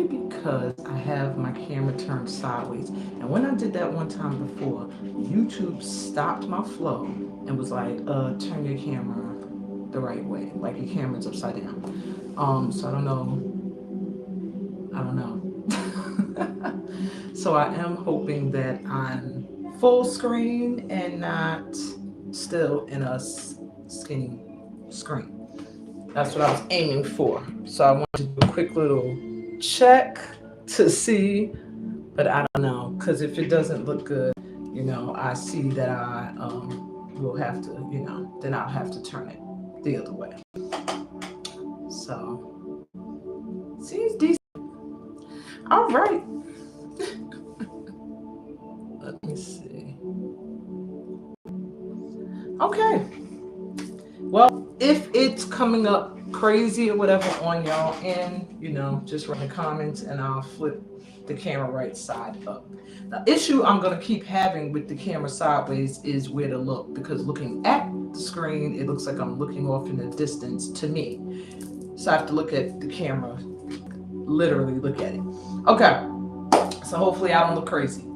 probably because I have my camera turned sideways. And when I did that one time before, YouTube stopped my flow and was like, turn your camera the right way, like your camera's upside down. So I don't know. So I am hoping that I'm full screen and not still in a skinny screen. That's what I was aiming for. So I wanted to do a quick little check to see, but I don't know, because if it doesn't look good, I see that I will have to, then I'll have to turn it the other way. So seems decent. All right. Let me see. Okay. Well, if it's coming up crazy or whatever on y'all end, just write in the comments and I'll flip the camera right side up. The issue I'm going to keep having with the camera sideways is where to look, because looking at the screen, it looks like I'm looking off in the distance to me. So I have to look at the camera, literally look at it. Okay, so hopefully I don't look crazy.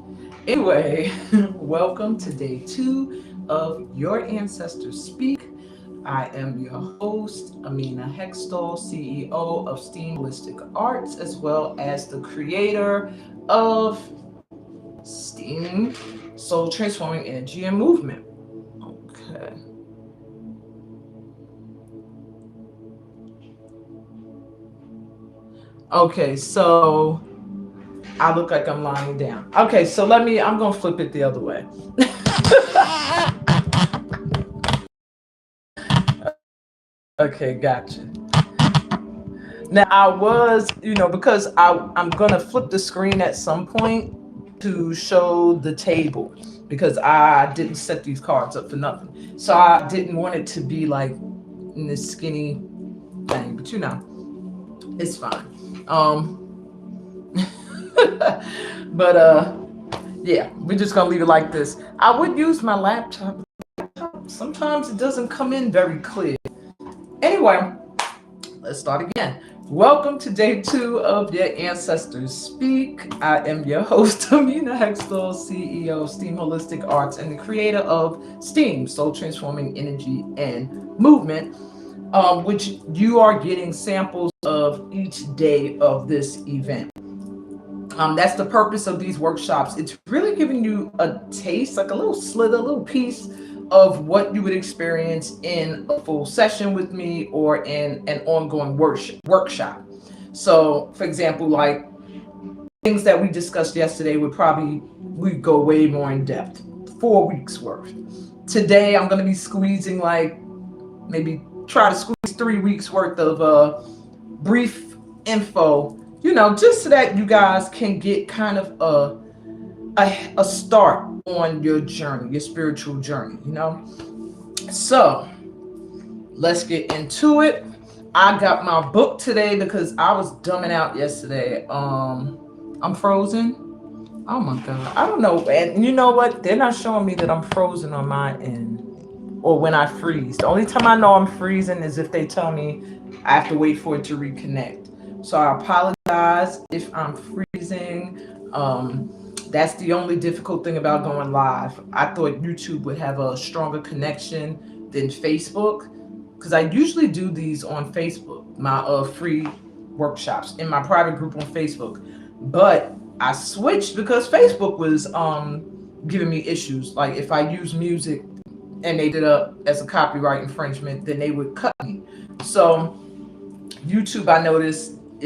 Anyway, welcome to day 2 of Your Ancestors Speak. I am your host, Amina Hextall, CEO of Linguistic Arts, as well as the creator of STEAM, Soul Transforming Energy and Movement. Okay. Okay, so I look like I'm lying down. Okay, so I'm going to flip it the other way. Okay, gotcha. Now I was, because I'm going to flip the screen at some point to show the table, because I didn't set these cards up for nothing. So I didn't want it to be like in this skinny thing, but it's fine. But yeah, we're just gonna leave it like this. I would use my laptop. Sometimes it doesn't come in very clear. Anyway, let's start again. Welcome to day 2 of Your Ancestors Speak. I am your host, Amina Hextall, CEO of STEAM Holistic Arts and the creator of STEAM, Soul Transforming Energy and Movement, which you are getting samples of each day of this event. That's the purpose of these workshops. It's really giving you a taste, like a little slither, a little piece of what you would experience in a full session with me or in an ongoing workshop. So, for example, like things that we discussed yesterday we'd go way more in depth, 4 weeks worth. Today, I'm going to be squeezing maybe try to squeeze 3 weeks worth of brief info, just so that you guys can get kind of a start on your journey, your spiritual journey, So let's get into it. I got my book today because I was dumbing out yesterday. I'm frozen. Oh my God. I don't know. And you know what? They're not showing me that I'm frozen on my end or when I freeze. The only time I know I'm freezing is if they tell me I have to wait for it to reconnect. So I apologize if I'm freezing. That's the only difficult thing about going live. I thought YouTube would have a stronger connection than Facebook, because I usually do these on Facebook, my free workshops in my private group on Facebook. But I switched because Facebook was giving me issues. Like if I use music and they did up as a copyright infringement, then they would cut me. So YouTube, I noticed, I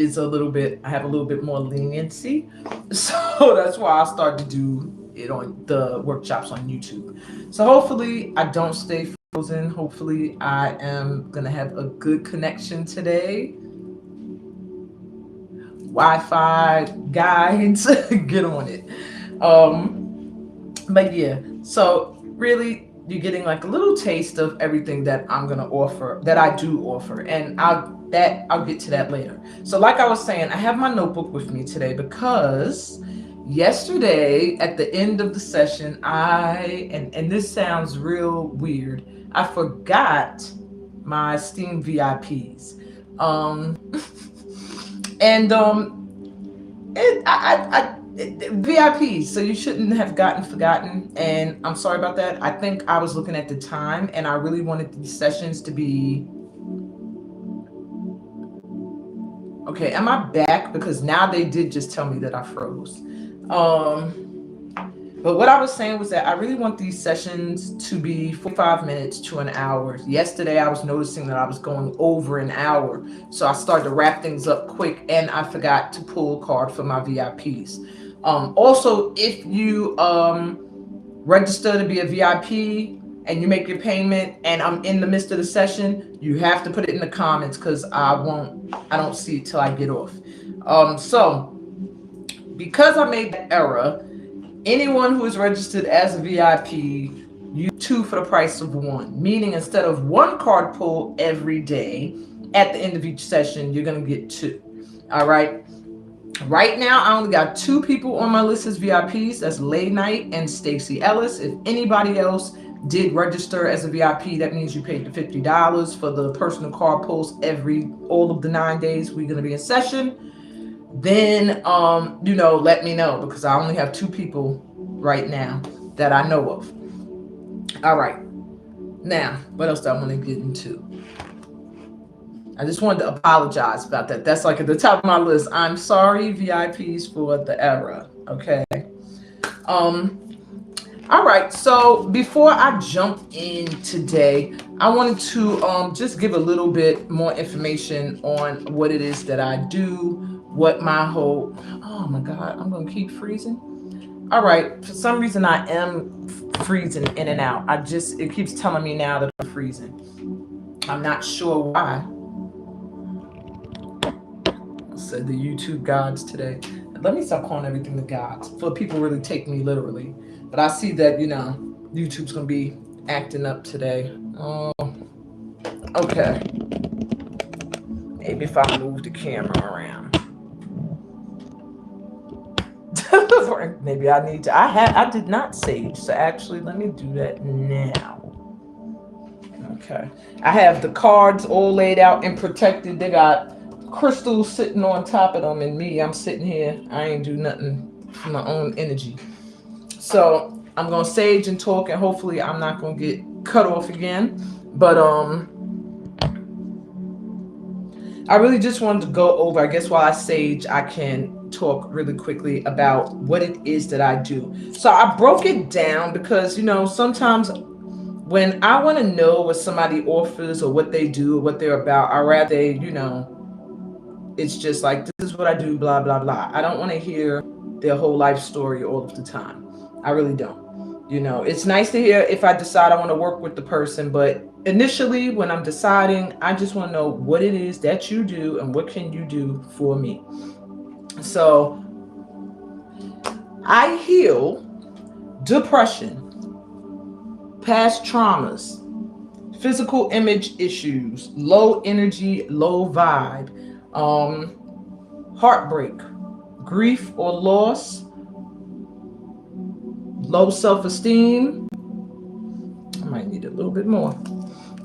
have a little bit more leniency. So that's why I started to do it on the workshops on YouTube. So hopefully I don't stay frozen. Hopefully I am going to have a good connection today. Wi-Fi guides, get on it. But yeah, so really you're getting like a little taste of everything that I'm going to offer, that I do offer. And I'll get to that later. So like I was saying, I have my notebook with me today because yesterday at the end of the session, and this sounds real weird, I forgot my STEAM VIPs. And VIPs, so you shouldn't have gotten forgotten, and I'm sorry about that. I think I was looking at the time, and I really wanted these sessions to be okay. Am I back? Because now they did just tell me that I froze. But what I was saying was that I really want these sessions to be 45 minutes to an hour. Yesterday, I was noticing that I was going over an hour. So I started to wrap things up quick, and I forgot to pull a card for my VIPs. Also, if you register to be a VIP and you make your payment and I'm in the midst of the session, you have to put it in the comments because I don't see it till I get off. So because I made that error, anyone who is registered as a VIP, you 2 for the price of 1. Meaning instead of 1 card pull every day, at the end of each session, you're going to get 2. All right. Right now, I only got 2 people on my list as VIPs. That's Lay Knight and Stacey Ellis. If anybody else did register as a VIP, that means you paid the $50 for the personal card pulls all of the 9 days we're going to be in session. Then, let me know, because I only have 2 people right now that I know of. All right. Now, what else do I want to get into? I just wanted to apologize about that. That's like at the top of my list. I'm sorry, VIPs, for the error. Okay. All right. So before I jump in today, I wanted to just give a little bit more information on what it is that I do. What my whole, oh my God, I'm going to keep freezing. All right. For some reason, I am freezing in and out. It keeps telling me now that I'm freezing. I'm not sure why. I said the YouTube gods today. Let me stop calling everything the gods. For people really take me literally. But I see that, YouTube's going to be acting up today. Oh, okay. Maybe if I move the camera around. Maybe I need to. I did not sage, so actually let me do that now. Okay, I have the cards all laid out and protected. They got crystals sitting on top of them, and I'm sitting here. I ain't do nothing for my own energy. So I'm gonna sage and talk, and hopefully I'm not gonna get cut off again. But I really just wanted to go over, I guess while I sage, I can talk really quickly about what it is that I do. So I broke it down because, sometimes when I want to know what somebody offers or what they do or what they're about, I rather, it's just like, this is what I do, blah, blah, blah. I don't want to hear their whole life story all of the time. I really don't. It's nice to hear if I decide I want to work with the person, but initially when I'm deciding, I just want to know what it is that you do and what can you do for me. So I heal depression, past traumas, physical image issues, low energy, low vibe, heartbreak, grief or loss, low self-esteem. I might need a little bit more.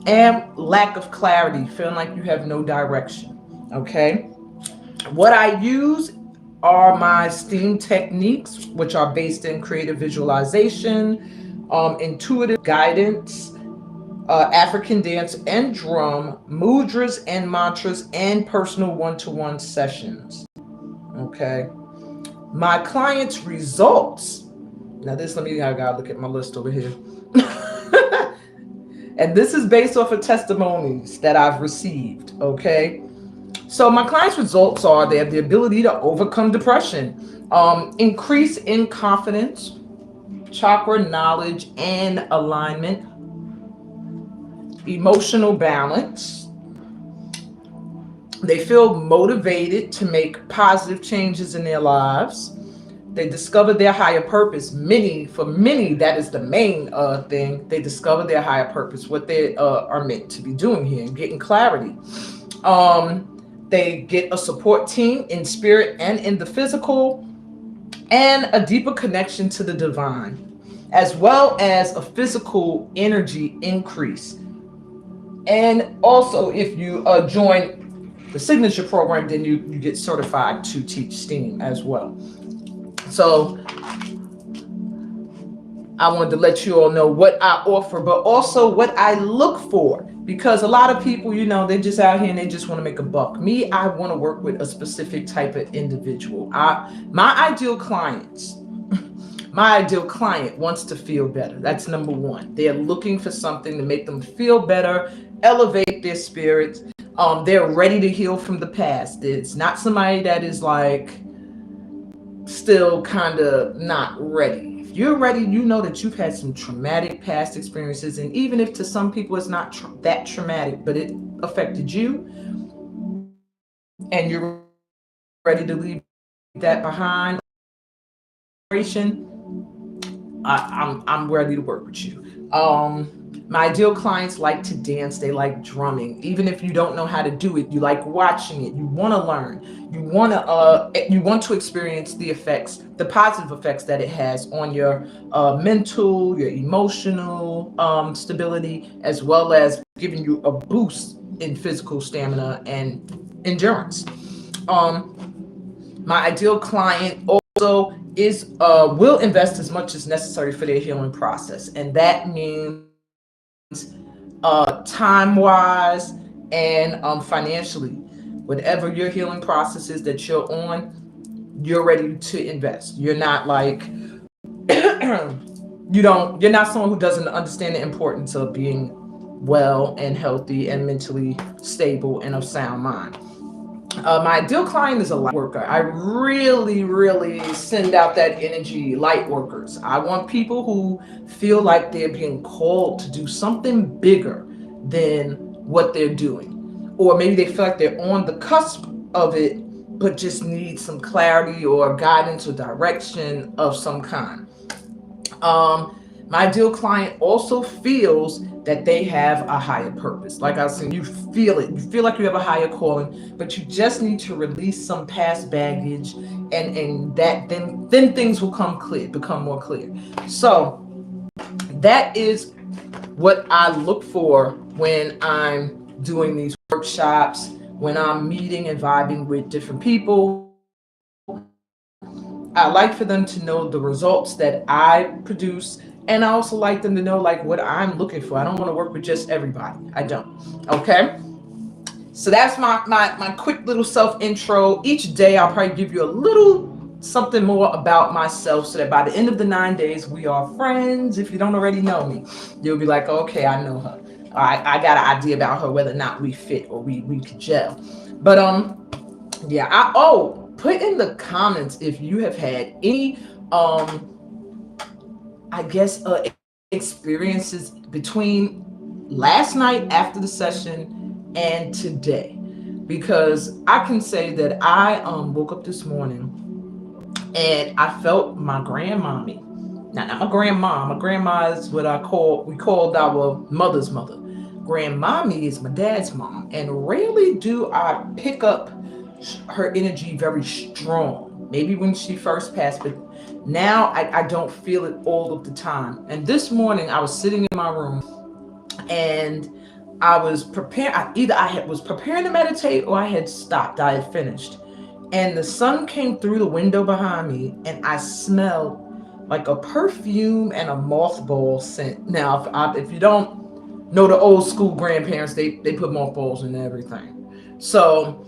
And lack of clarity, feeling like you have no direction. Okay. What I use are my STEAM techniques, which are based in creative visualization, intuitive guidance, African dance and drum, mudras and mantras, and personal one-to-one sessions. Okay. My clients' results. Now I gotta look at my list over here. And this is based off of testimonies that I've received. Okay. So my clients' results are they have the ability to overcome depression, increase in confidence, chakra knowledge and alignment, emotional balance. They feel motivated to make positive changes in their lives. They discover their higher purpose. For many, that is the main thing. They discover their higher purpose, what they are meant to be doing here, and getting clarity. They get a support team in spirit and in the physical, and a deeper connection to the divine, as well as a physical energy increase. And also, if you join the signature program, then you get certified to teach STEAM as well. So I wanted to let you all know what I offer, but also what I look for. Because a lot of people, they're just out here and they just want to make a buck. Me, I want to work with a specific type of individual. My ideal clients, my ideal client wants to feel better. That's number one. They're looking for something to make them feel better, elevate their spirits. They're ready to heal from the past. It's not somebody that is like still kind of not ready. If you're ready, you know that you've had some traumatic past experiences, and even if to some people it's not that traumatic, but it affected you, and you're ready to leave that behind, I'm ready to work with you. My ideal clients like to dance. They like drumming. Even if you don't know how to do it, you like watching it. You want to learn. You want to experience the effects, the positive effects that it has on your mental, your emotional stability, as well as giving you a boost in physical stamina and endurance. My ideal client also will invest as much as necessary for their healing process, and that means time wise and financially. Whatever your healing process is that you're on, you're ready to invest. You're not like you're not someone who doesn't understand the importance of being well and healthy and mentally stable and of sound mind. My ideal client is a light worker. I really, really send out that energy, light workers. I want people who feel like they're being called to do something bigger than what they're doing. Or maybe they feel like they're on the cusp of it, but just need some clarity or guidance or direction of some kind. My ideal client also feels that they have a higher purpose. Like I was saying, you feel it. You feel like you have a higher calling, but you just need to release some past baggage, and that then things will become more clear. So that is what I look for when I'm doing these workshops, when I'm meeting and vibing with different people. I like for them to know the results that I produce, and I also like them to know like what I'm looking for. I don't want to work with just everybody. I don't. Okay. So that's my quick little self intro. Each day I'll probably give you a little something more about myself, so that by the end of the 9 days we are friends. If you don't already know me, you'll be like, okay, I know her. I got an idea about her, whether or not we fit or we could gel. But yeah, put in the comments if you have had any I guess experiences between last night after the session and today, because I can say that I woke up this morning and I felt my grandmommy. Now, not my grandma. My grandma is what we called our mother's mother. Grandmommy is my dad's mom, and rarely do I pick up her energy very strong. Maybe when she first passed, but now I don't feel it all of the time. And this morning I was sitting in my room and I was preparing. I was preparing to meditate, or I had stopped. I had finished, and the sun came through the window behind me, and I smelled like a perfume and a mothball scent. Now, if you don't know the old school grandparents, they put mothballs in everything. So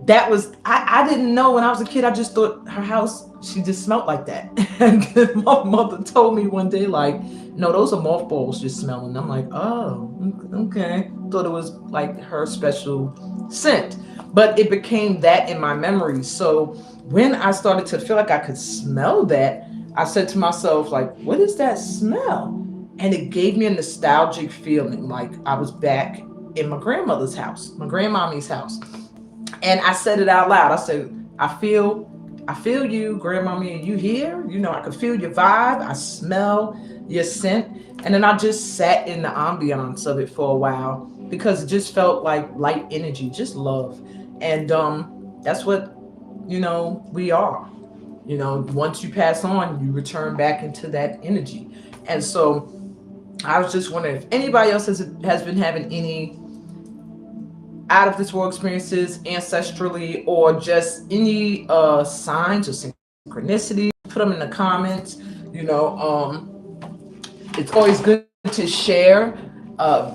that was, I didn't know when I was a kid. I just thought her house, she just smelled like that. And then my mother told me one day, like, no, those are mothballs just smelling. I'm like, oh, okay. Thought it was like her special scent. But it became that in my memory. So when I started to feel like I could smell that, I said to myself, like, what is that smell? And it gave me a nostalgic feeling, like I was back in my grandmother's house, my grandmommy's house. And I said it out loud. I said, I feel you, grandmommy, are you here? I can feel your vibe. I smell your scent. And then I just sat in the ambiance of it for a while, because it just felt like light energy, just love. And that's what, we are. Once you pass on, you return back into that energy. And so I was just wondering if anybody else has been having any, out of this world experiences ancestrally, or just any signs or synchronicity, put them in the comments. You know, it's always good to share,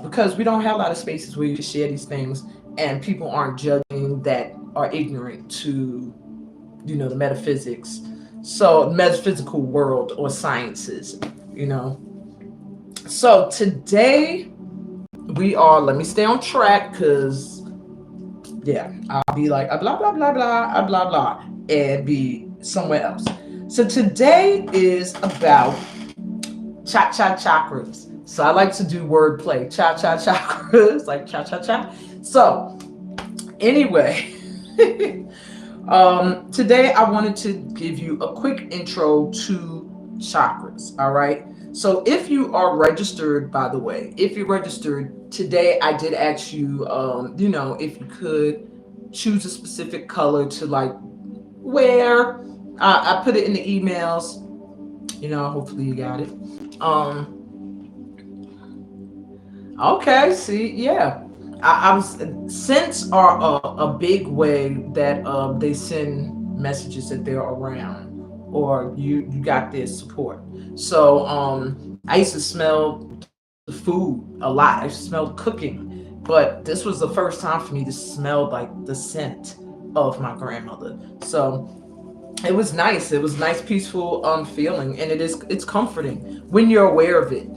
because we don't have a lot of spaces where you can share these things and people aren't judging that are ignorant to, the metaphysics. So metaphysical world or sciences, you know. So today we are, let me stay on track, because yeah, I'll be like a blah blah blah blah a blah blah and be somewhere else. So today is about chakras. So I like to do wordplay. Chakras, like cha cha cha. So anyway, today I wanted to give you a quick intro to chakras. All right. So if you are registered, by the way, if you're registered today, I did ask you, if you could choose a specific color to like wear. I put it in the emails. Hopefully you got it. Okay. See, yeah. I was, scents are a big way that they send messages that they're around, or you got their support. So I used to smell the food a lot. I used to smell cooking, but this was the first time for me to smell like the scent of my grandmother. So it was nice. It was nice, peaceful feeling, and it's comforting when you're aware of it.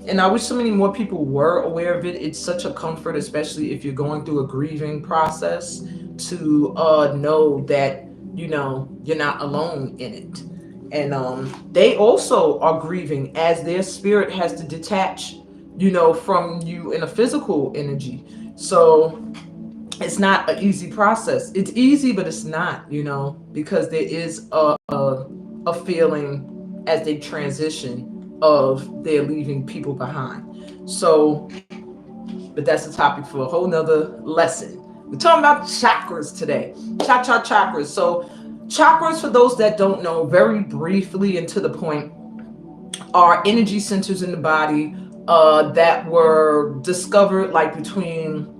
And I wish so many more people were aware of it. It's such a comfort, especially if you're going through a grieving process, to know that you're not alone in it. And they also are grieving, as their spirit has to detach from you in a physical energy. So it's not an easy process. It's easy, but it's not, because there is a feeling as they transition of they're leaving people behind. So, but that's a topic for a whole nother lesson. We're talking about chakras today. Chakras. So chakras, for those that don't know, very briefly and to the point, are energy centers in the body that were discovered like between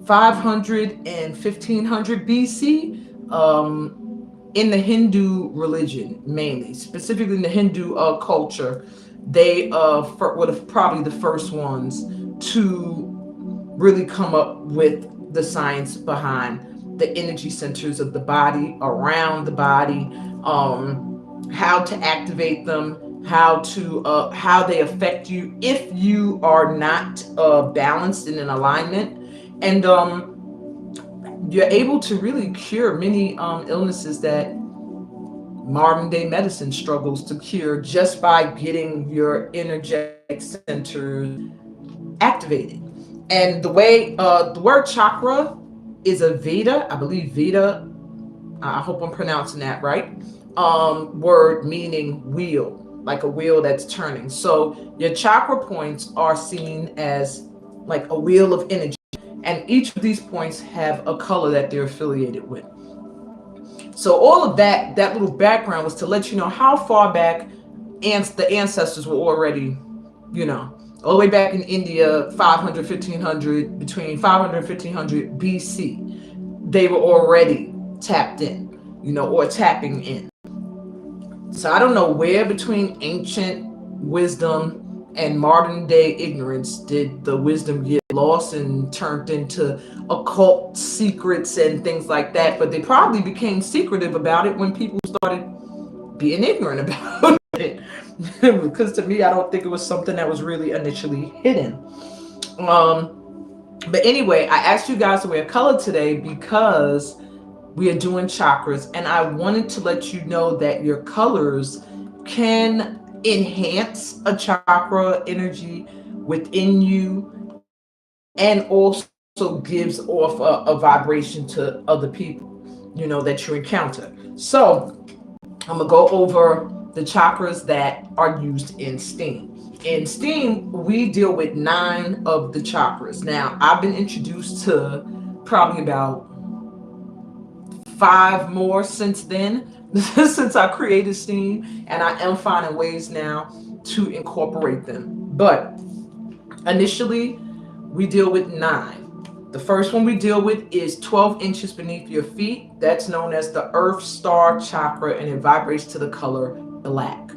500 and 1500 BC, in the Hindu religion, mainly, specifically in the Hindu culture. They were probably the first ones to really come up with the science behind the energy centers of the body, around the body, how to activate them, how they affect you if you are not balanced and in alignment. And you're able to really cure many illnesses that modern day medicine struggles to cure, just by getting your energetic centers activated. And the way the word chakra is a Veda, I believe Veda, I hope I'm pronouncing that right, word meaning wheel, like a wheel that's turning. So your chakra points are seen as like a wheel of energy. And each of these points have a color that they're affiliated with. So all of that little background was to let you know how far back the ancestors were already, all the way back in India, 500, 1500, between 500 and 1500 BC, they were already tapped in, or tapping in. So I don't know where between ancient wisdom and modern day ignorance did the wisdom get lost and turned into occult secrets and things like that. But they probably became secretive about it when people started being ignorant about it. Because to me, I don't think it was something that was really initially hidden. But anyway, I asked you guys to wear color today because we are doing chakras, and I wanted to let you know that your colors can enhance a chakra energy within you, and also gives off a vibration to other people, that you encounter. So I'm gonna go over the chakras that are used in STEAM. In STEAM, we deal with 9 of the chakras. Now, I've been introduced to probably about 5 more since then, since I created STEAM, and I am finding ways now to incorporate them. But initially, we deal with 9. The first one we deal with is 12 inches beneath your feet. That's known as the Earth Star Chakra, and it vibrates to the color black.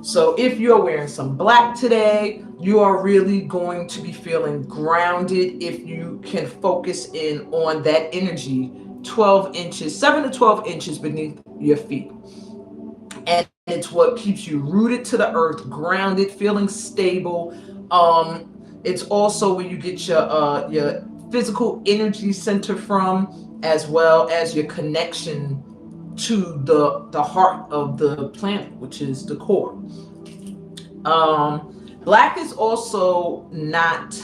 So if you're wearing some black today, you are really going to be feeling grounded if you can focus in on that energy 12 inches, 7 to 12 inches beneath your feet. And it's what keeps you rooted to the earth, grounded, feeling stable. It's also where you get your physical energy center from, as well as your connection to the heart of the planet, which is the core. Black is also not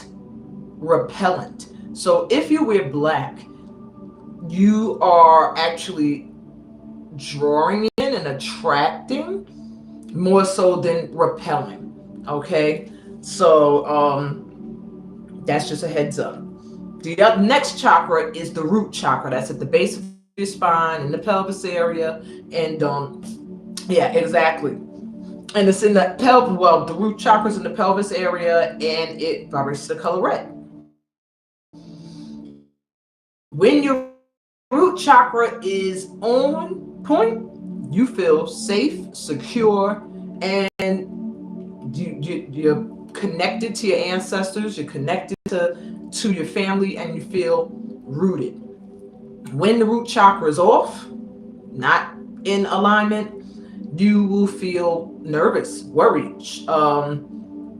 repellent. So if you wear black, you are actually drawing in and attracting more so than repelling. Okay, so that's just a heads up. The next chakra is the root chakra. That's at the base of your spine, in the pelvis area, and yeah, exactly. And it's in the pelvis. Well, the root chakra is in the pelvis area, and it vibrates to the color red. When your root chakra is on point, you feel safe, secure, and you're connected to your ancestors. You're connected to your family, and you feel rooted. When the root chakra is off, not in alignment, you will feel nervous, worried.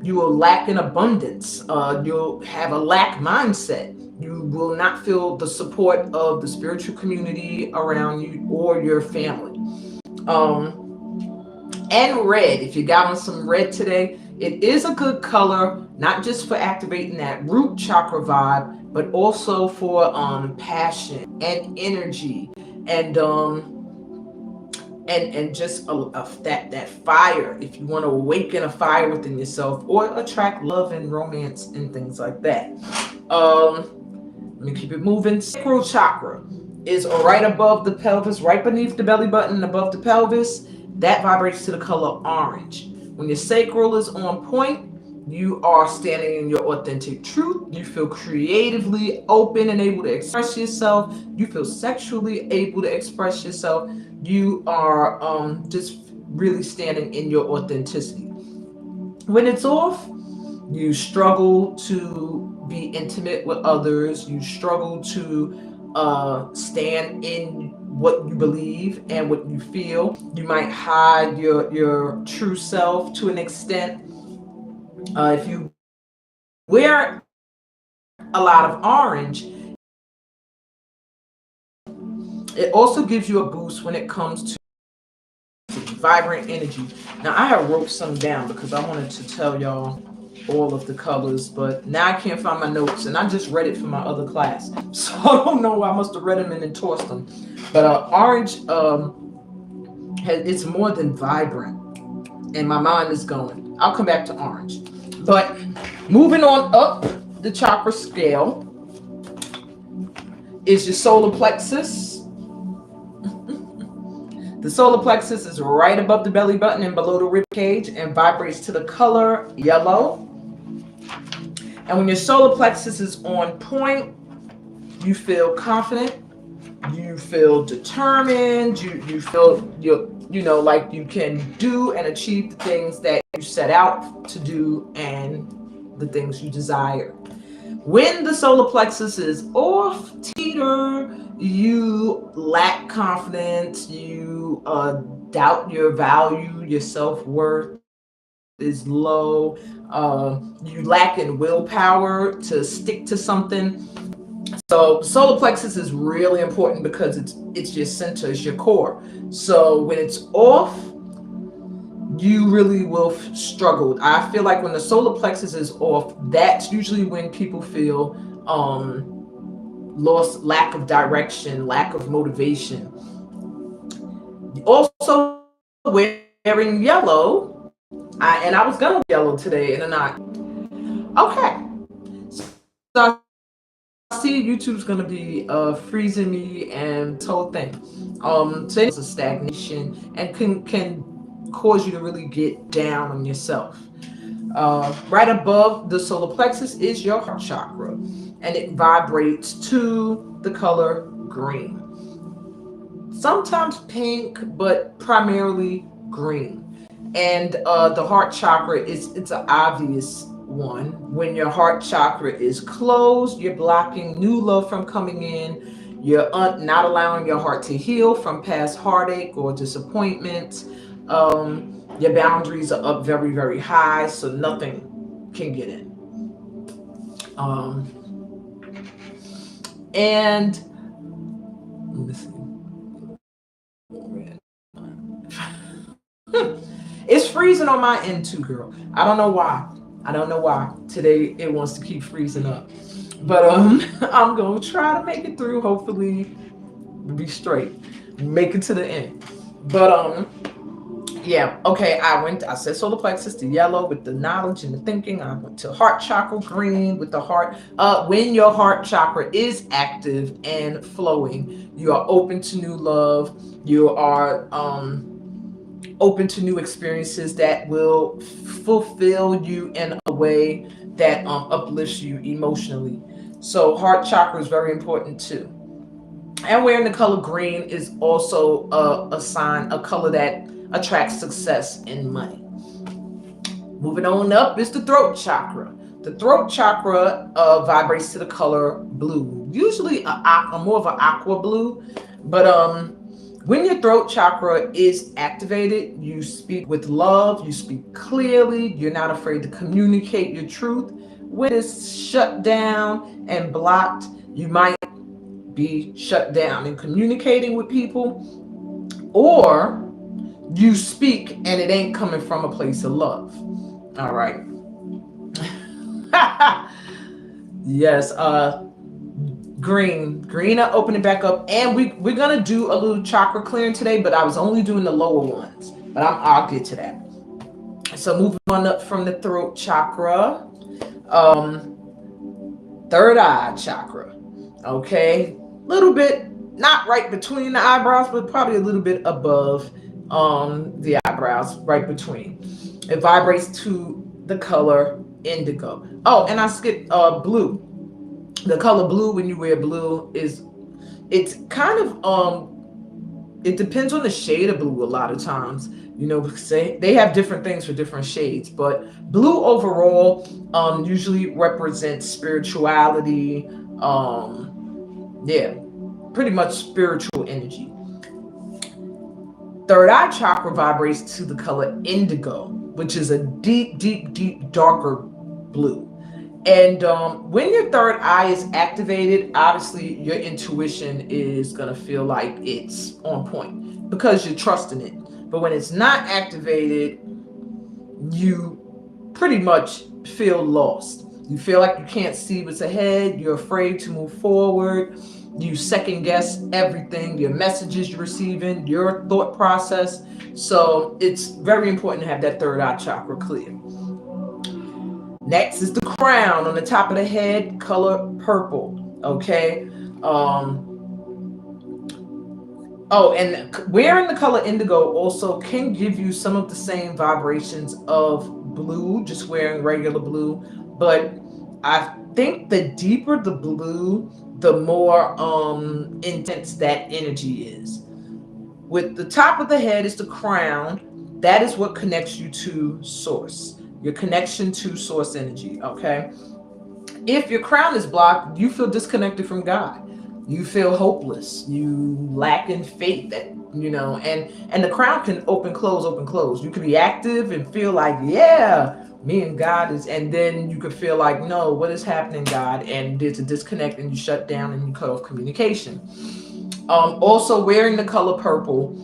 You will lack in abundance. You'll have a lack mindset. You will not feel the support of the spiritual community around you or your family. And red, if you got on some red today, it is a good color, not just for activating that root chakra vibe, but also for passion and energy and just that fire, if you want to awaken a fire within yourself or attract love and romance and things like that. Let me keep it moving. Sacral chakra is right above the pelvis, right beneath the belly button, above the pelvis. That vibrates to the color orange. When your sacral is on point, you are standing in your authentic truth. You feel creatively open and able to express yourself. You feel sexually able to express yourself. You are just really standing in your authenticity. When it's off, you struggle to be intimate with others. You struggle to stand in what you believe and what you feel. You might hide your true self to an extent. If you wear a lot of orange, it also gives you a boost when it comes to vibrant energy. Now I have wrote some down because I wanted to tell y'all all of the colors, but now I can't find my notes, and I just read it from my other class, so I don't know. I must have read them and then tossed them. But orange, it's more than vibrant, and my mind is going. I'll come back to orange. But moving on up the chakra scale is your solar plexus. The solar plexus is right above the belly button and below the rib cage and vibrates to the color yellow. And when your solar plexus is on point, you feel confident, you feel determined, you feel like you can do and achieve the things that you set out to do and the things you desire. When the solar plexus is off teeter, you lack confidence, you doubt your value, your self-worth is low, you lack in willpower to stick to something. So solar plexus is really important because it's your center, it's your core. So when it's off, you really will struggle. I feel like when the solar plexus is off, that's usually when people feel lost, lack of direction, lack of motivation. Also wearing yellow, I was gonna yellow today and I'm not. Okay, so I see YouTube's gonna be freezing me and this whole thing. So it's a stagnation and can cause you to really get down on yourself. Right above the solar plexus is your heart chakra. and it vibrates to the color green. Sometimes pink, but primarily green. And the heart chakra it's an obvious one. When your heart chakra is closed, you're blocking new love from coming in. You're not allowing your heart to heal from past heartache or disappointment. Your boundaries are up very, very high, so nothing can get in. And let me see. It's freezing on my end too, girl. I don't know why. Today it wants to keep freezing up. But I'm gonna try to make it through. Hopefully be straight. Make it to the end. But yeah, okay. I said solar plexus, the yellow with the knowledge and the thinking. I went to heart chakra, green with the heart. When your heart chakra is active and flowing, you are open to new love. You are open to new experiences that will fulfill you in a way that uplifts you emotionally. So heart chakra is very important too. And wearing the color green is also a sign, a color that attracts success and money. Moving on up is the throat chakra. The throat chakra vibrates to the color blue, usually more of an aqua blue. But when your throat chakra is activated, you speak with love, you speak clearly, you're not afraid to communicate your truth. When it's shut down and blocked, you might be shut down in communicating with people, or you speak and it ain't coming from a place of love. All right. Yes, green are opening back up, and we're gonna do a little chakra clearing today, but I was only doing the lower ones, but I'll get to that. So moving on up from the throat chakra, third eye chakra. Okay, little bit not right between the eyebrows, but probably a little bit above the eyebrows, right between. It vibrates to the color indigo. Oh, and I skipped blue. The color blue, when you wear blue, it's kind of it depends on the shade of blue a lot of times, because they have different things for different shades, but blue overall usually represents spirituality. Yeah, pretty much spiritual energy. Third eye chakra vibrates to the color indigo, which is a deep, deep, deep, darker blue. And when your third eye is activated, obviously your intuition is going to feel like it's on point because you're trusting it. But when it's not activated, you pretty much feel lost. You feel like you can't see what's ahead. You're afraid to move forward. You second guess everything, your messages you're receiving, your thought process. So it's very important to have that third eye chakra clear. Next is the crown on the top of the head, color purple. Okay. Oh, and wearing the color indigo also can give you some of the same vibrations of blue, just wearing regular blue. But I think the deeper the blue, the more intense that energy is. With the top of the head is the crown. That is what connects you to source. Your connection to source energy, okay? If your crown is blocked, you feel disconnected from God. You feel hopeless. You lack in faith that, and the crown can open, close, open, close. You can be active and feel like, yeah, me and God is, and then you could feel like, no, what is happening, God? And there's a disconnect and you shut down and you cut off communication. Also, wearing the color purple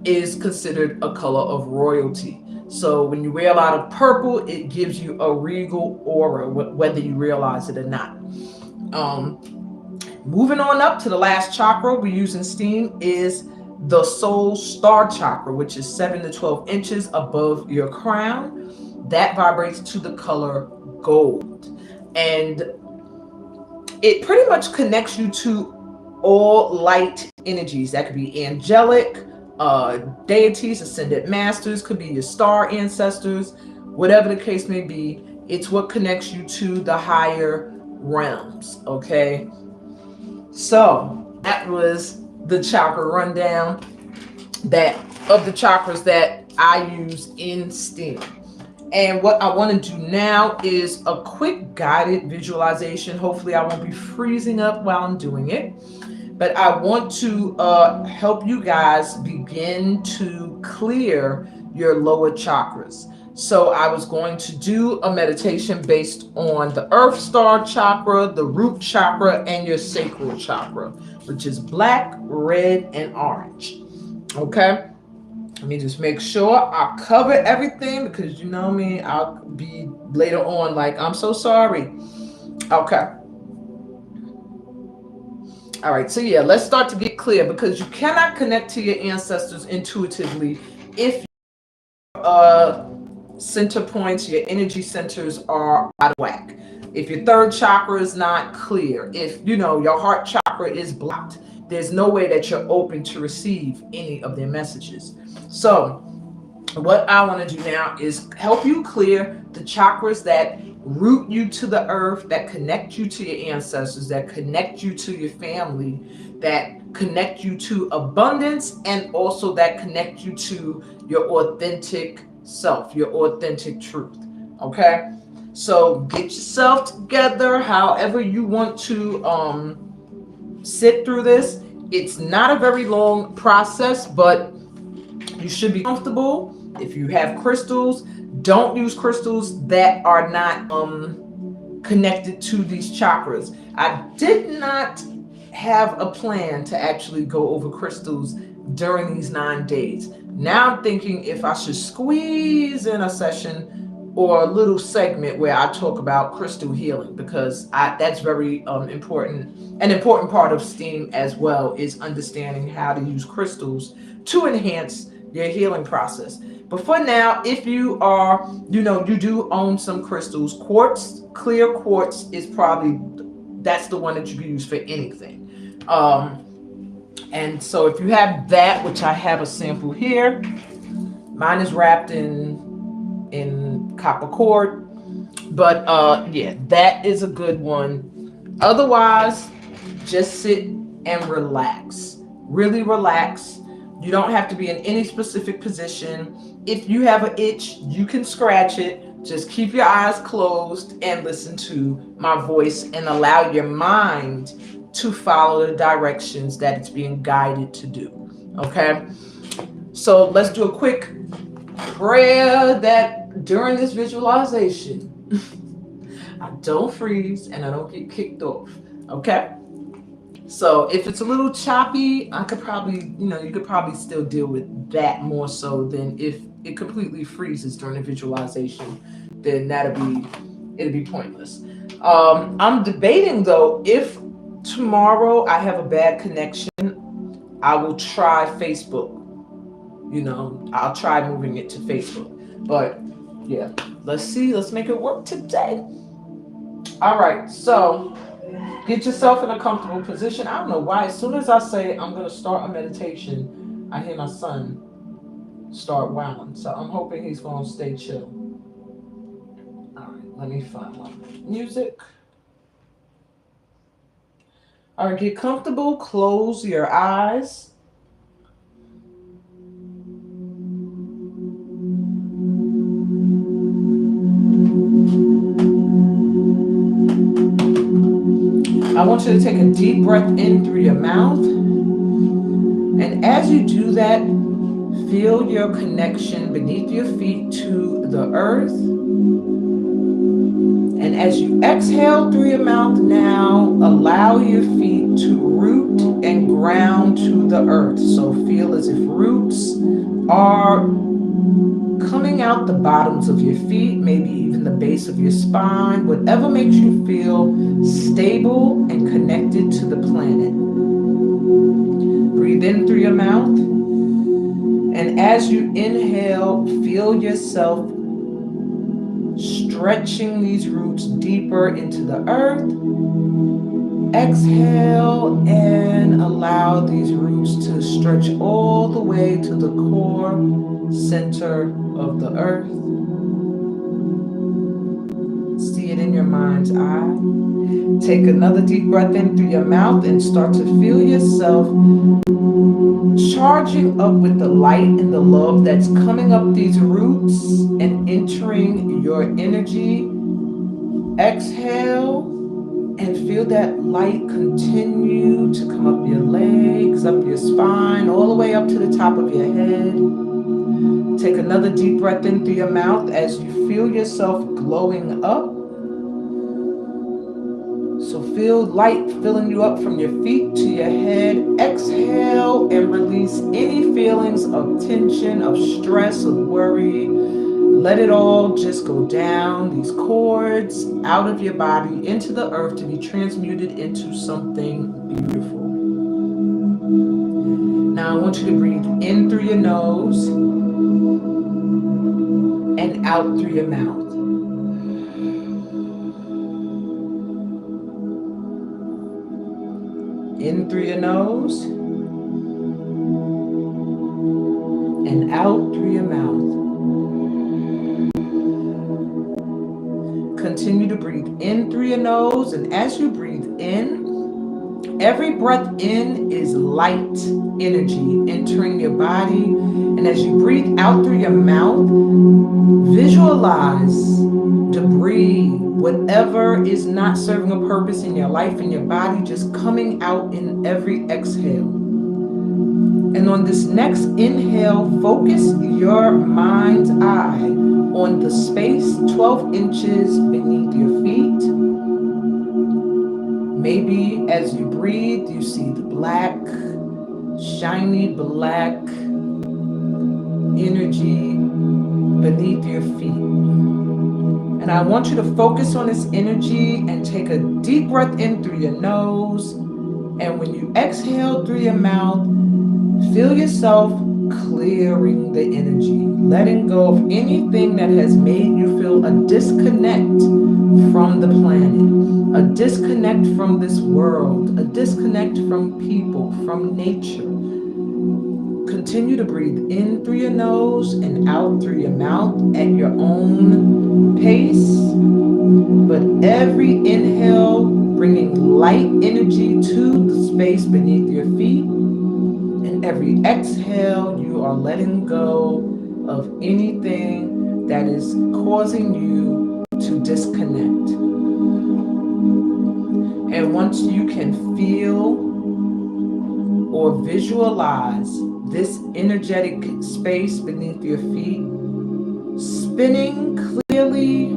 is considered a color of royalty. So when you wear a lot of purple, it gives you a regal aura, whether you realize it or not. Moving on up to the last chakra we use in STEAM is the soul star chakra, which is 7 to 12 inches above your crown. That vibrates to the color gold. And it pretty much connects you to all light energies. That could be angelic, deities, ascended masters, could be your star ancestors, whatever the case may be. It's what connects you to the higher realms. Okay, so that was the chakra rundown that of the chakras that I use in STEAM. And what I want to do now is a quick guided visualization. Hopefully I won't be freezing up while I'm doing it, but I want to help you guys begin to clear your lower chakras. So I was going to do a meditation based on the Earth Star chakra, the root chakra, and your sacral chakra, which is black, red, and orange. Okay, let me just make sure I cover everything, because you know me, I'll be later on like, I'm so sorry. Okay. All right, so yeah, let's start to get clear, because you cannot connect to your ancestors intuitively if center points, your energy centers are out of whack. If your third chakra is not clear, if your heart chakra is blocked, there's no way that you're open to receive any of their messages. So what I want to do now is help you clear the chakras that root you to the earth, that connect you to your ancestors, that connect you to your family, that connect you to abundance, and also that connect you to your authentic self, your authentic truth. Okay, so get yourself together however you want to sit through this. It's not a very long process, but you should be comfortable. If you have crystals, don't use crystals that are not connected to these chakras. I did not have a plan to actually go over crystals during these 9 days. Now I'm thinking if I should squeeze in a session or a little segment where I talk about crystal healing, because that's very important. An important part of STEAM as well is understanding how to use crystals to enhance your healing process. But for now, if you are, you do own some crystals, quartz, clear quartz is probably, that's the one that you can use for anything. And so if you have that, which I have a sample here, mine is wrapped in copper cord, but yeah, that is a good one. Otherwise, just sit and relax. Really relax. You don't have to be in any specific position. If you have an itch, you can scratch it. Just keep your eyes closed and listen to my voice and allow your mind to follow the directions that it's being guided to do. Okay? So let's do a quick prayer that during this visualization, I don't freeze and I don't get kicked off. Okay? So if it's a little choppy, I could probably, you could probably still deal with that more so than if it completely freezes during the visualization, then it'll be pointless. I'm debating though, if tomorrow I have a bad connection, I will try Facebook. I'll try moving it to Facebook. But yeah, let's see. Let's make it work today. All right, so get yourself in a comfortable position. I don't know why, as soon as I say I'm going to start a meditation, I hear my son start wowing. So I'm hoping he's going to stay chill. All right, let me find my music. All right, get comfortable. Close your eyes. I want you to take a deep breath in through your mouth. And as you do that, feel your connection beneath your feet to the earth. And as you exhale through your mouth now, allow your feet to root and ground to the earth. So feel as if roots are coming out the bottoms of your feet, maybe even the base of your spine, whatever makes you feel stable and connected to the planet. Breathe in through your mouth. And as you inhale, feel yourself stretching these roots deeper into the earth. Exhale and allow these roots to stretch all the way to the core center of the earth. See it in your mind's eye. Take another deep breath in through your mouth and start to feel yourself charging up with the light and the love that's coming up these roots and entering your energy. Exhale and feel that light continue to come up your legs, up your spine, all the way up to the top of your head. Take another deep breath in through your mouth as you feel yourself glowing up. So feel light filling you up from your feet to your head. Exhale and release any feelings of tension, of stress, of worry. Let it all just go down these cords out of your body into the earth to be transmuted into something beautiful. Now I want you to breathe in through your nose and out through your mouth. In through your nose and out through your mouth. Continue to breathe in through your nose, and as you breathe in, every breath in is light energy entering your body. And as you breathe out through your mouth, visualize debris, whatever is not serving a purpose in your life and your body, just coming out in every exhale. And on this next inhale, focus your mind's eye on the space 12 inches beneath your feet. Maybe as you breathe, you see the black, shiny black energy beneath your feet. And I want you to focus on this energy and take a deep breath in through your nose. And when you exhale through your mouth, feel yourself clearing the energy, letting go of anything that has made you feel a disconnect from the planet, a disconnect from this world, a disconnect from people, from nature. Continue to breathe in through your nose and out through your mouth at your own pace. But every inhale bringing light energy to the space beneath your feet. And every exhale, you are letting go of anything that is causing you to disconnect. And once you can feel or visualize this energetic space beneath your feet spinning clearly, I'm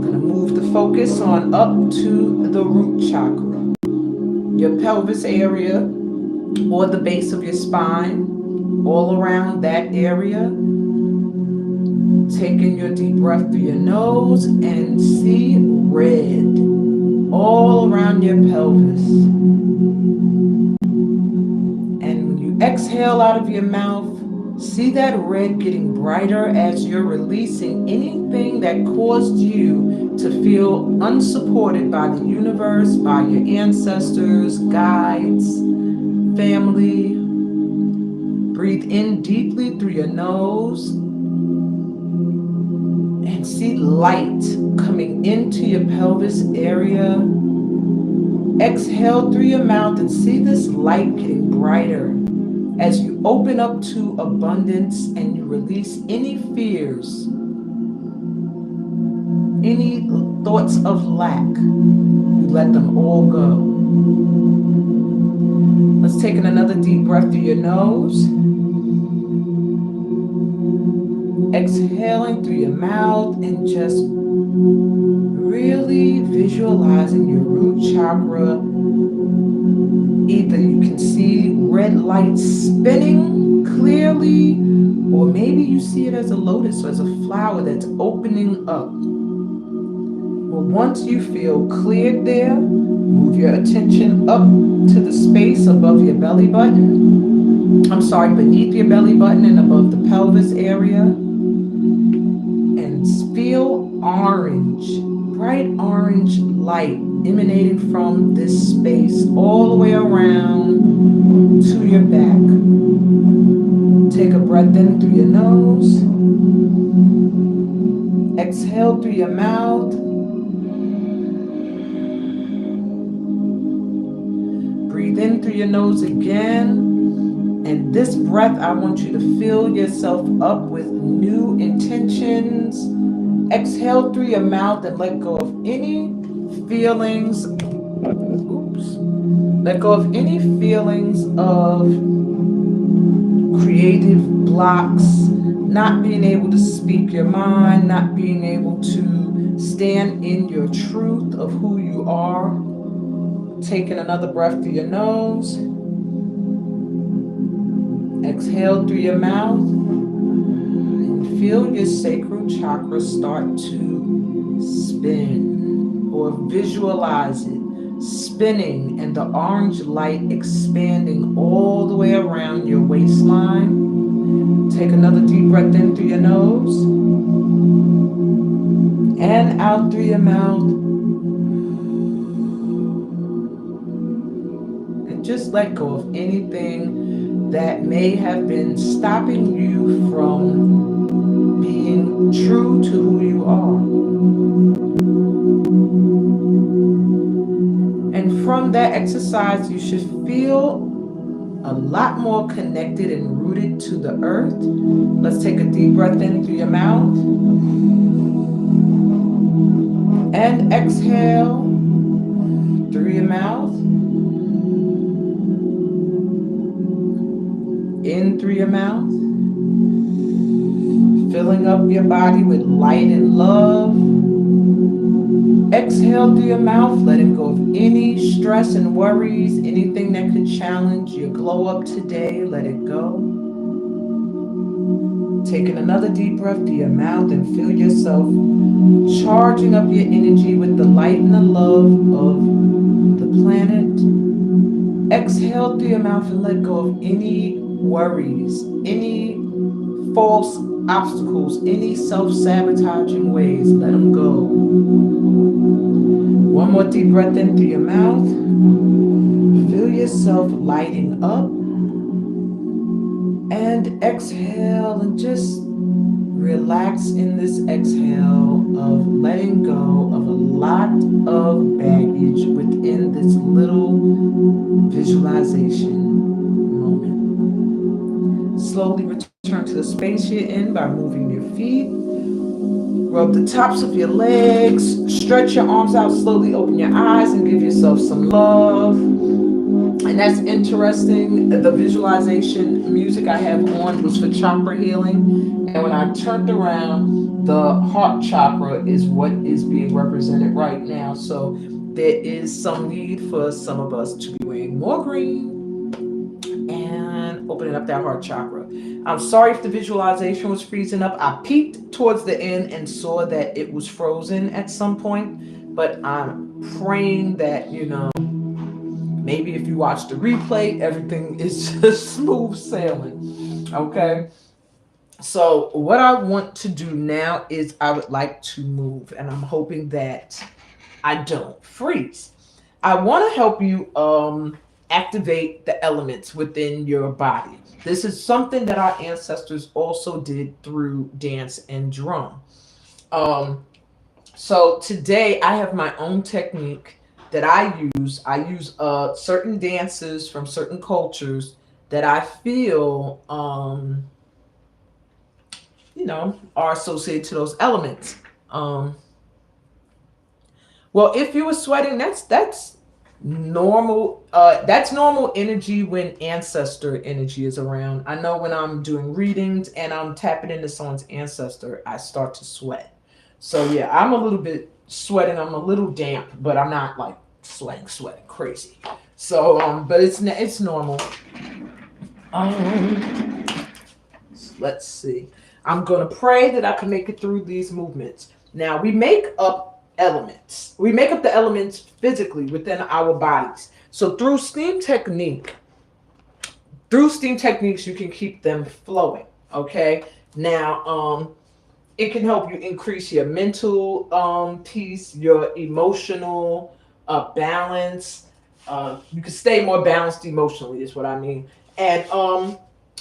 going to move the focus on up to the root chakra, your pelvis area or the base of your spine, all around that area. Taking your deep breath through your nose and see red all around your pelvis. And when you exhale out of your mouth, see that red getting brighter as you're releasing anything that caused you to feel unsupported by the universe, by your ancestors, guides, family. Breathe in deeply through your nose and see light coming into your pelvis area. Exhale through your mouth and see this light getting brighter as you open up to abundance and you release any fears, any thoughts of lack. You let them all go. Let's take another deep breath through your nose. Exhaling through your mouth and just really visualizing your root chakra. Either you can see red light spinning clearly, or maybe you see it as a lotus or as a flower that's opening up. Well, once you feel cleared there, move your attention up to the space above your belly button. Beneath your belly button and above the pelvis area. Feel orange, bright orange light emanating from this space all the way around to your back. Take a breath in through your nose. Exhale through your mouth. your nose again. And this breath, I want you to fill yourself up with new intentions. Exhale through your mouth and let go of any feelings. Let go of any feelings of creative blocks, not being able to speak your mind, not being able to stand in your truth of who you are. Taking another breath through your nose. Exhale through your mouth. And feel your sacral chakra start to spin, or visualize it spinning and the orange light expanding all the way around your waistline. Take another deep breath in through your nose and out through your mouth. And just let go of anything that may have been stopping you from being true to who you are. And from that exercise, you should feel a lot more connected and rooted to the earth. Let's take a deep breath in through your mouth. And exhale through your mouth. In through your mouth. Filling up your body with light and love. Exhale through your mouth, letting go of any stress and worries, anything that could challenge your glow up today, let it go. Taking another deep breath through your mouth and feel yourself charging up your energy with the light and the love of the planet. Exhale through your mouth and let go of any worries, any false obstacles, any self-sabotaging ways, let them go. One more deep breath in through your mouth. Feel yourself lighting up. And exhale and just relax in this exhale of letting go of a lot of baggage within this little visualization moment. Slowly return to the space you're in by moving your feet. Rub the tops of your legs, stretch your arms out slowly, open your eyes and give yourself some love. And that's interesting. The visualization music I have on was for chakra healing. And when I turned around, the heart chakra is what is being represented right now. So there is some need for some of us to be wearing more green and opening up that heart chakra. I'm sorry if the visualization was freezing up. I peeked towards the end and saw that it was frozen at some point, but I'm praying that, maybe if you watch the replay, everything is just smooth sailing. Okay. So what I want to do now is I would like to move, and I'm hoping that I don't freeze. I want to help you activate the elements within your body. This is something that our ancestors also did through dance and drum. So today I have my own technique that I use. I use certain dances from certain cultures that I feel, are associated to those elements. Well, if you were sweating, that's normal. That's normal energy when ancestor energy is around. I know when I'm doing readings and I'm tapping into someone's ancestor, I start to sweat. So yeah, I'm a little bit sweating. I'm a little damp, but I'm not like sweating crazy. So but it's normal. Let's see. I'm gonna pray that I can make it through these movements. Now we make up elements. We make up the elements physically within our bodies. So through steam techniques, you can keep them flowing. Okay. Now, it can help you increase your mental peace, your emotional balance. You can stay more balanced emotionally, is what I mean. And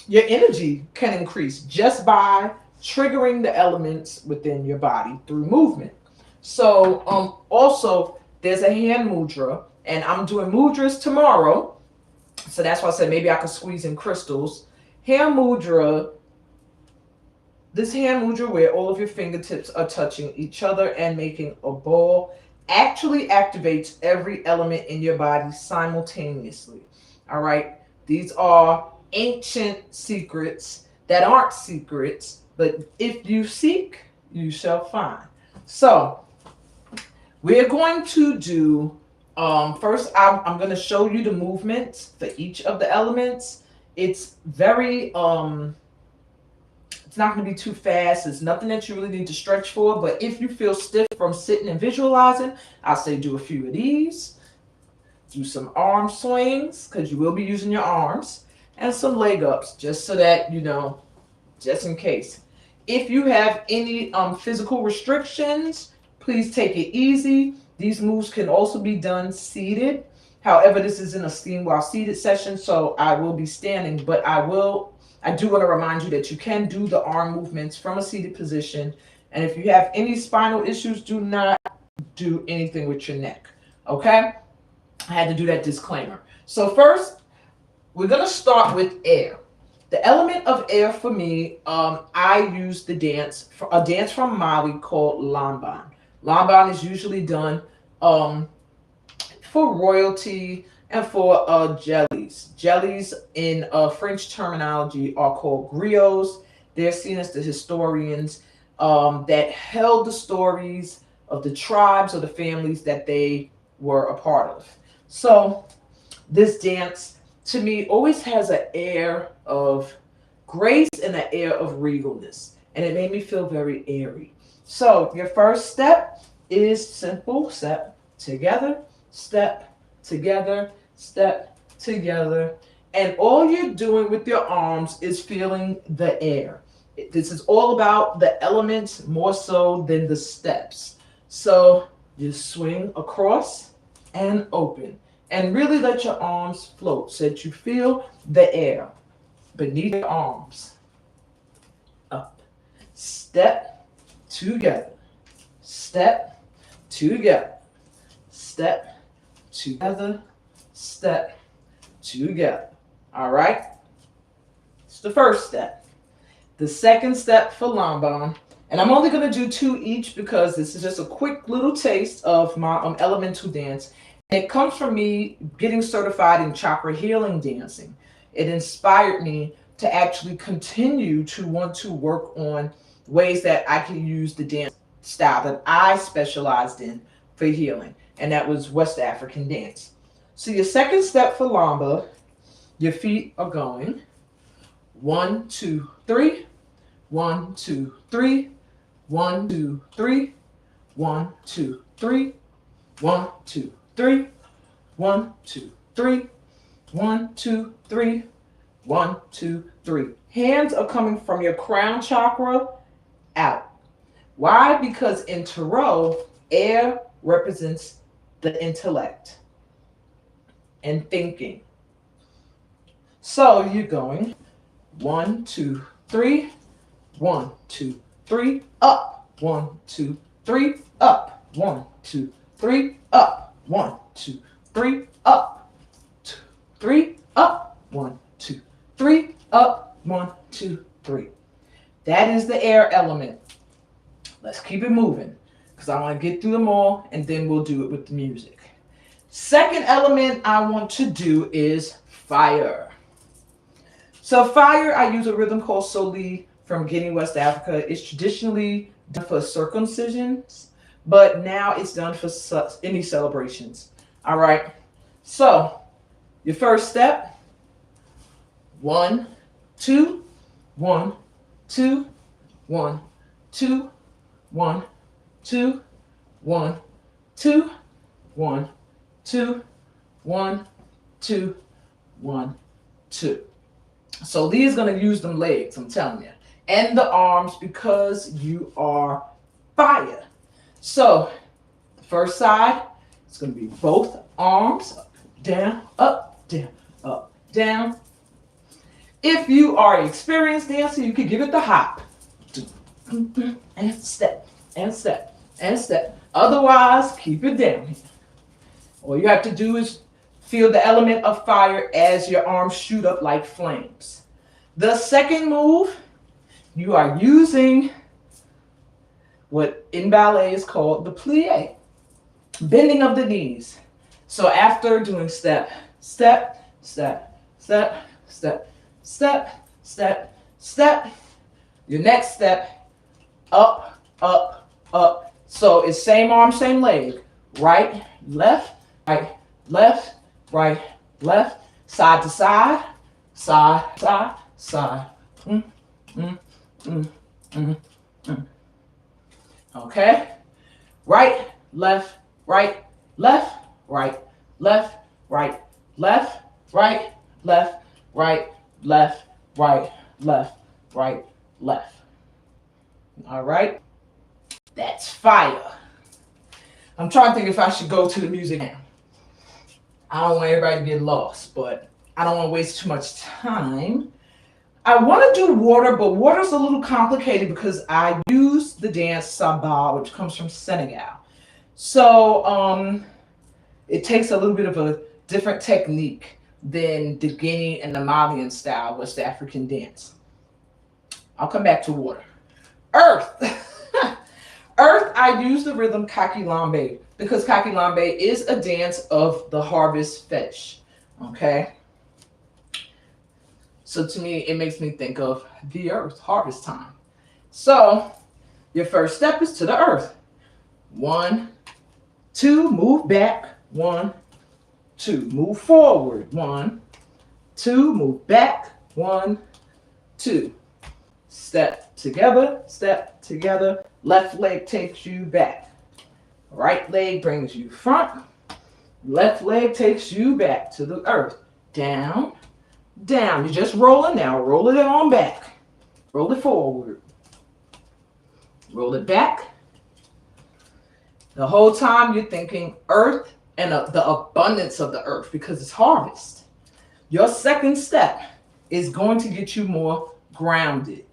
your energy can increase just by triggering the elements within your body through movement. So also there's a hand mudra, and I'm doing mudras tomorrow. So that's why I said maybe I could squeeze in crystals. Hand mudra. This hand mudra where all of your fingertips are touching each other and making a ball actually activates every element in your body simultaneously. All right. These are ancient secrets that aren't secrets, but if you seek, you shall find. So we're going to do, first I'm going to show you the movements for each of the elements. It's very, it's not going to be too fast. It's nothing that you really need to stretch for. But if you feel stiff from sitting and visualizing, I'll say do a few of these. Do some arm swings because you will be using your arms. And some leg ups just so that, you know, just in case. If you have any physical restrictions, please take it easy. These moves can also be done seated. However, this is in a steam while seated session, so I will be standing, but I do want to remind you that you can do the arm movements from a seated position. And if you have any spinal issues, do not do anything with your neck. Okay? I had to do that disclaimer. So first, we're going to start with air. The element of air for me, I use a dance from Mali called Lamban. Lamban is usually done for royalty and for jellies. Jellies in French terminology are called griots. They're seen as the historians that held the stories of the tribes or the families that they were a part of. So this dance, to me, always has an air of grace and an air of regalness. And it made me feel very airy. So your first step is simple. Step together, step together, step together. And all you're doing with your arms is feeling the air. This is all about the elements more so than the steps. So you swing across and open. And really let your arms float so that you feel the air beneath your arms. Up. Step together. Step together. Step together. Step together. All right? It's the first step. The second step for Lamban. And I'm only going to do 2 each because this is just a quick little taste of my elemental dance. It comes from me getting certified in chakra healing dancing. It inspired me to actually continue to want to work on ways that I can use the dance style that I specialized in for healing. And that was West African dance. So your second step for Lamba, your feet are going 1, 2, 3, 1, 2, 3, 1, 2, 3, 1, 2, 3, 1, 2, 3, 1, 2, 3, 1, 2, 3, 1, 2, 3. Hands are coming from your crown chakra out. Why? Because in Tarot, air represents the intellect and thinking. So you're going 1, 2, 3, 1, 2, 3, up, 1, 2, 3, up, 1, 2, 3, up. 1, 2, 3, up, 2, 3, up, 1, 2, 3, up, 1, 2, 3. That is the air element. Let's keep it moving because I want to get through them all and then we'll do it with the music. Second element I want to do is fire. So fire, I use a rhythm called Soli from Guinea, West Africa. It's traditionally done for circumcisions, but now it's done for any celebrations. All right. So your first step, 1, 2, 1, 2, 1, 2, 1, 2, 1, 2, 1, 2, 1, 2, 1, 2. So Leah's going to use them legs, I'm telling you, and the arms because you are fire. So the first side, it's going to be both arms, up, down, up, down, up, down. If you are an experienced dancer, you can give it the hop. And step, and step, and step. Otherwise, keep it down here. All you have to do is Feel the element of fire as your arms shoot up like flames. The second move, you are using what in ballet is called the plie, bending of the knees. So after doing step, step, step, step, step, step, step, step, your next step, up, up, up. So it's same arm, same leg. Right, left, right, left, right, left, side to side, side, side, side. Okay. Right, left, right, left, right, left, right, left, right, left, right, left, right, left, right, left. All right. That's fire. I'm trying to think if I should go to the music now. I don't want everybody to get lost, but I don't want to waste too much time. I want to do water, but water's a little complicated because I use the dance Samba, which comes from Senegal. So it takes a little bit of a different technique than the Guinea and the Malian style West African dance. I'll come back to water. Earth. Earth, I use the rhythm Kakilambe because Kakilambe is a dance of the harvest fetish. Okay? So to me, it makes me think of the earth, harvest time. So your first step is to the earth. 1, 2, move back. 1, 2, move forward. 1, 2, move back. 1, 2. Step together, step together. Left leg takes you back. Right leg brings you front. Left leg takes you back to the earth. Down, down. You're just rolling now. Roll it on back. Roll it forward. Roll it back. The whole time you're thinking earth and the abundance of the earth because it's harvest. Your second step is going to get you more grounded.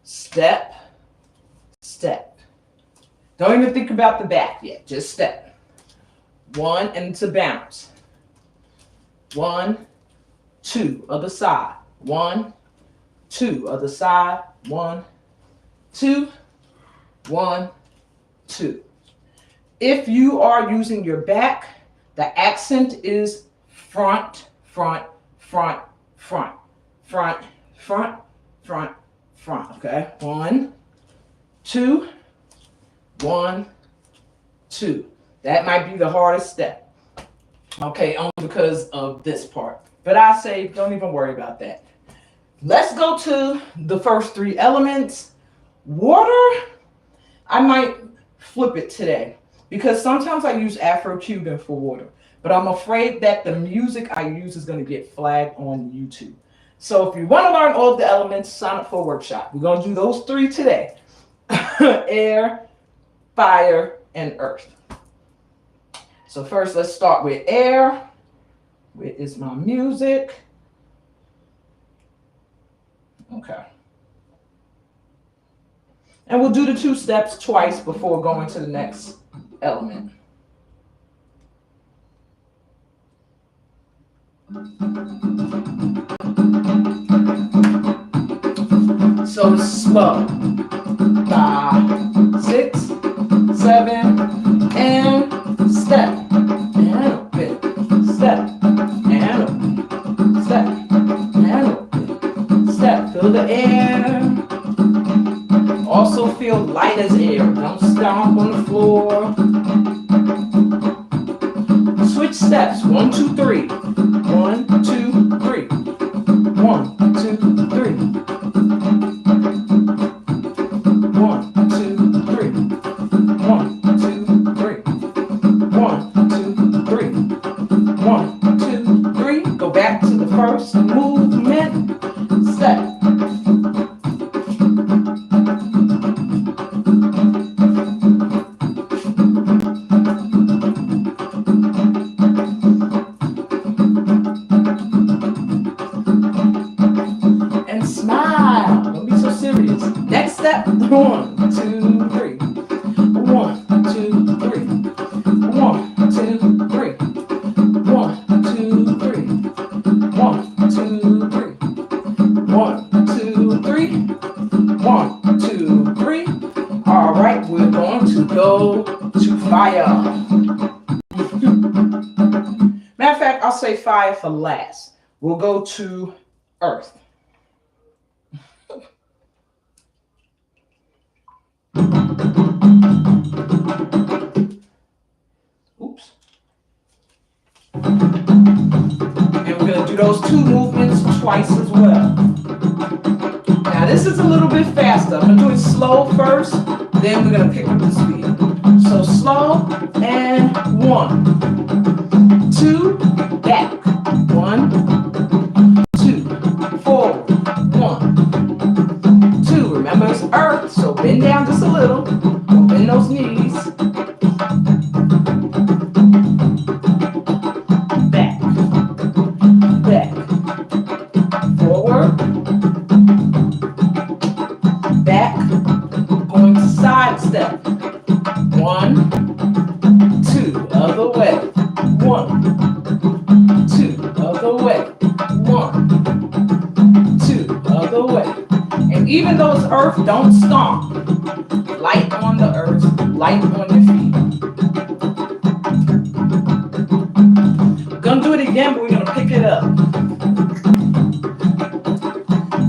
Step, step. Don't even think about the back yet. Just step. 1 and to bounce. 1, 2, other side. 1, 2, other side. 1, 2, 1, 2. If you are using your back, the accent is front, front, front, front, front, front, front, front. Okay. 1, 2, 1, 2. That might be the hardest step. Okay, only because of this part. But I say don't even worry about that. Let's go to the first 3 elements. Water, I might flip it today because sometimes I use Afro-Cuban for water, but I'm afraid that the music I use is going to get flagged on YouTube. So if you want to learn all of the elements, sign up for a workshop. We're going to do those 3 today. Air, fire, and earth. So first, let's start with air. Where is my music? Okay. And we'll do the 2 steps twice before going to the next element. So it's slow. 5, 6, 7, and step. And a bit. Step. And a bit. Step. And a bit. Step. Feel the air. Also feel light as air. Don't stomp on the floor. Switch steps. 1, 2, 3. 1, 2, 3. 1, 2, 3. 1, 2, 3. 1, 2, 3. 1, 2, 3. 1, 2, 3. Go back to the first movement. Step. And smile. Don't be so serious. Next step. 1, 2, 3. 1, 2, 3. 1, 2, 3. fire for last. We'll go to earth. Oops. And we're going to do those two movements twice as well. Now this is a little bit faster. I'm going to do it slow first, then we're going to pick up the speed. So slow, and 1, 2, back. 1, 2, forward. 1, 2. Remember it's earth, so bend down just a little. Bend those knees. Back, back, forward, back, going to side step. 1, 2, other way. 1, 2, other way. 1, 2, other way. And even though it's earth, don't stomp. Light on the earth, light on your feet. We're gonna do it again, but we're gonna pick it up.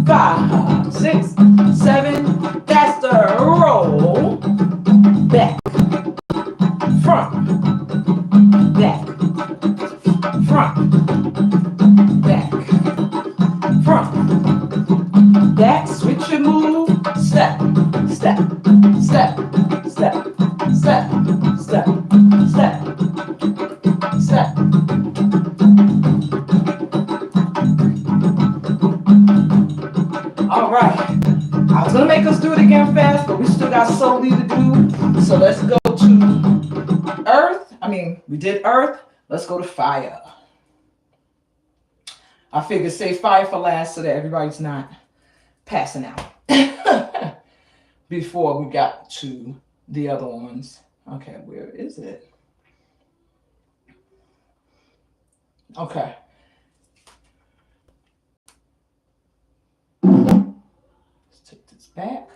5, 6, 7, faster, roll. Back, front, back, front, back, front, back. Switch your move. Step, step, step, step, step, step, step, step. All right. I was gonna make us do it again fast, but we still got slowly to do. So let's go to earth. We did earth. Let's go to fire. I figured say fire for last so that everybody's not passing out before we got to the other ones. Okay, where is it? Okay. Let's take this back.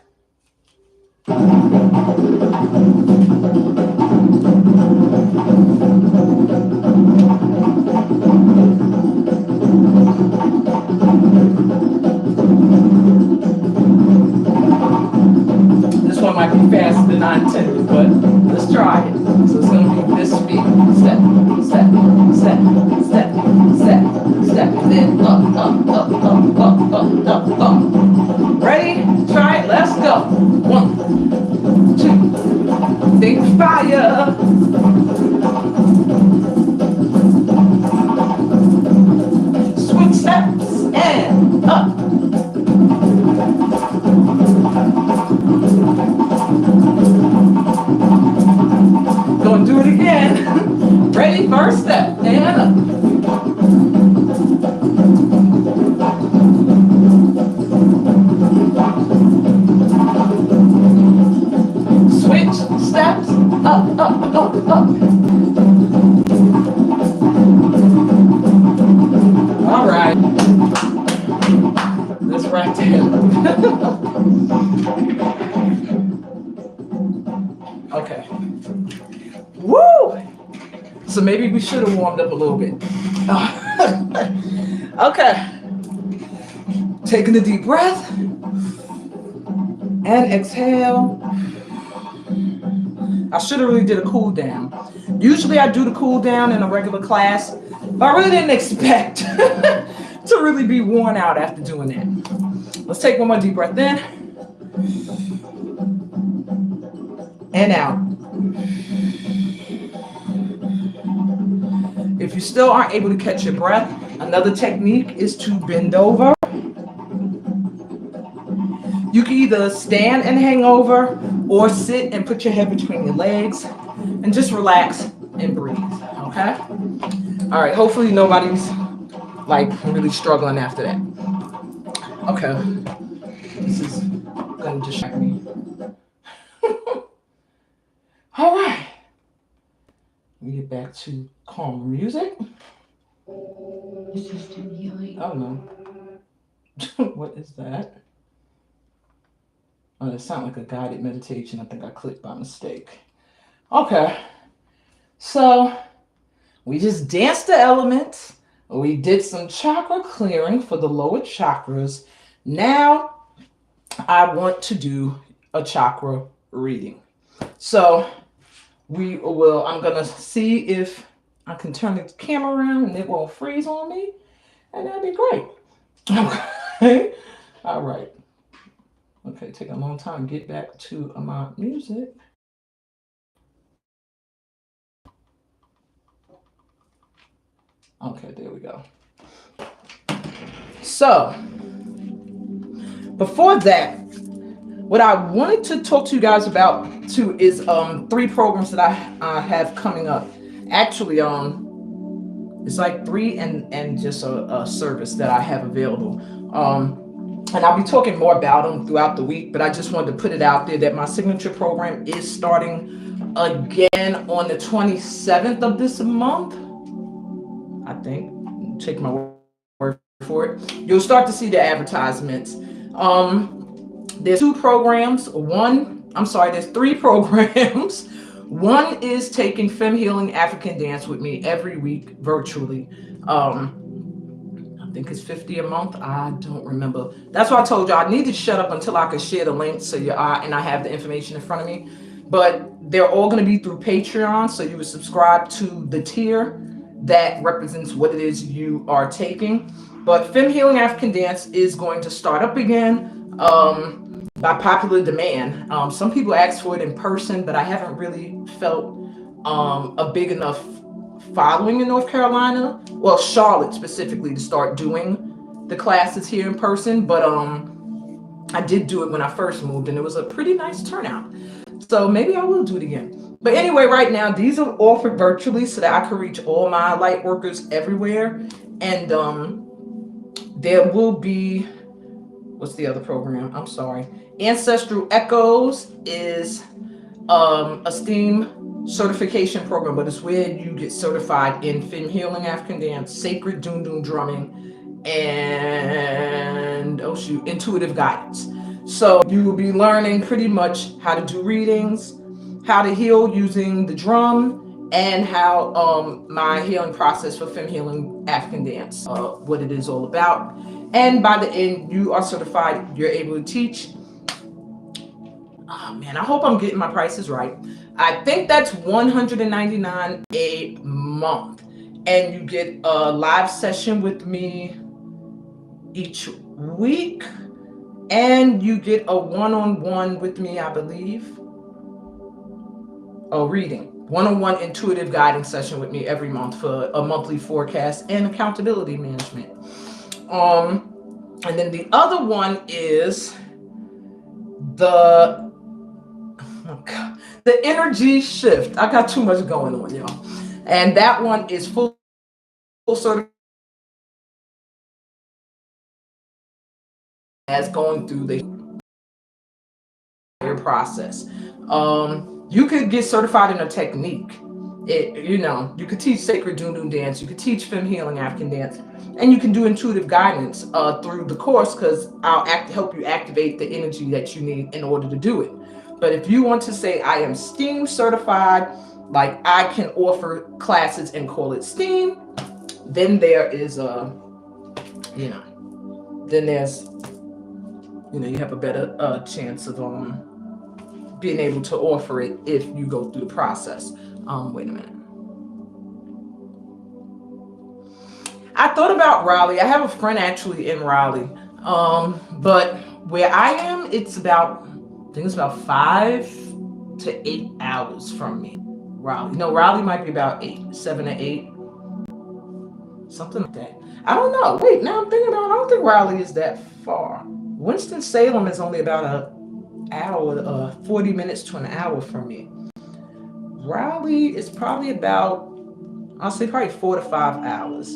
This one might be faster than I intended, but let's try it. So it's going to be this speed. Step, step, step, step, step, step, and then up, up, up, up, up, up, up, up. Ready? Try it. Let's go. 1, 2. Big fire. Switch steps and up. Gonna do it again. Ready? First step and up. Switch steps up, up, up, up. All right. This right there. Okay. Woo! So maybe we should have warmed up a little bit. Okay. Taking a deep breath. And exhale. I should have really did a cool down. Usually I do the cool down in a regular class, but I really didn't expect to really be worn out after doing that. Let's take one more deep breath in. And out. If you still aren't able to catch your breath, another technique is to bend over. You can either stand and hang over or sit and put your head between your legs and just relax and breathe, okay? All right, hopefully nobody's like really struggling after that. Okay, this is gonna distract me. All right, we get back to calm music. Assistant healing. Oh no, what is that? Oh, that sounds like a guided meditation. I think I clicked by mistake. Okay, so we just danced the elements. We did some chakra clearing for the lower chakras. Now I want to do a chakra reading. So I'm going to see if I can turn the camera around and it won't freeze on me. And that'd be great. Okay. All right. Okay, take a long time to get back to my music. Okay, there we go. So, before that, what I wanted to talk to you guys about too is 3 programs that I have coming up. Actually, it's like 3 and just a service that I have available. And I'll be talking more about them throughout the week, but I just wanted to put it out there that my signature program is starting again on the 27th of this month. I think. Take my word for it. You'll start to see the advertisements. There's 2 programs. There's 3 programs. One is taking Femme Healing African Dance with me every week virtually. I think it's $50 a month. I don't remember. That's why I told you I need to shut up until I can share the link so and I have the information in front of me. But they're all going to be through Patreon, so you would subscribe to the tier that represents what it is you are taking. But Femme Healing African Dance is going to start up again by popular demand. Some people asked for it in person, but I haven't really felt a big enough following in North Carolina, well, Charlotte specifically, to start doing the classes here in person. But I did do it when I first moved, and it was a pretty nice turnout. So maybe I will do it again. But anyway, right now, these are offered virtually so that I can reach all my light workers everywhere. And there will be, what's the other program? I'm sorry. Ancestral Echoes is a STEAM certification program, but it's where you get certified in Femme Healing African Dance, Sacred Doon drumming, and intuitive guidance. So you will be learning pretty much how to do readings, how to heal using the drum, and how my healing process for Femme Healing African Dance, what it is all about. And by the end, you are certified, you're able to teach. Oh man, I hope I'm getting my prices right. I think that's $199 a month. And you get a live session with me each week. And you get a one-on-one with me, I believe. Reading. One-on-one intuitive guidance session with me every month for a monthly forecast and accountability management. And then the other one is the energy shift. I got too much going on, y'all. And that one is full certification as going through the process. You could get certified in a technique. You could teach Sacred Doon dance, you could teach Femme Healing African Dance, and you can do intuitive guidance through the course, because I'll help you activate the energy that you need in order to do it. But if you want to say I am STEAM certified, like I can offer classes and call it STEAM, then there is you have a better chance of being able to offer it if you go through the process. Wait a minute. I thought about Raleigh. I have a friend actually in Raleigh. But where I am, I think it's about 5 to 8 hours from me. Raleigh. No, Raleigh might be about 7 to 8. Something like that. I don't know. Wait, now I'm thinking about it. I don't think Raleigh is that far. Winston-Salem is only about an hour, 40 minutes to an hour from me. Raleigh is probably about, I'll say probably 4 to 5 hours.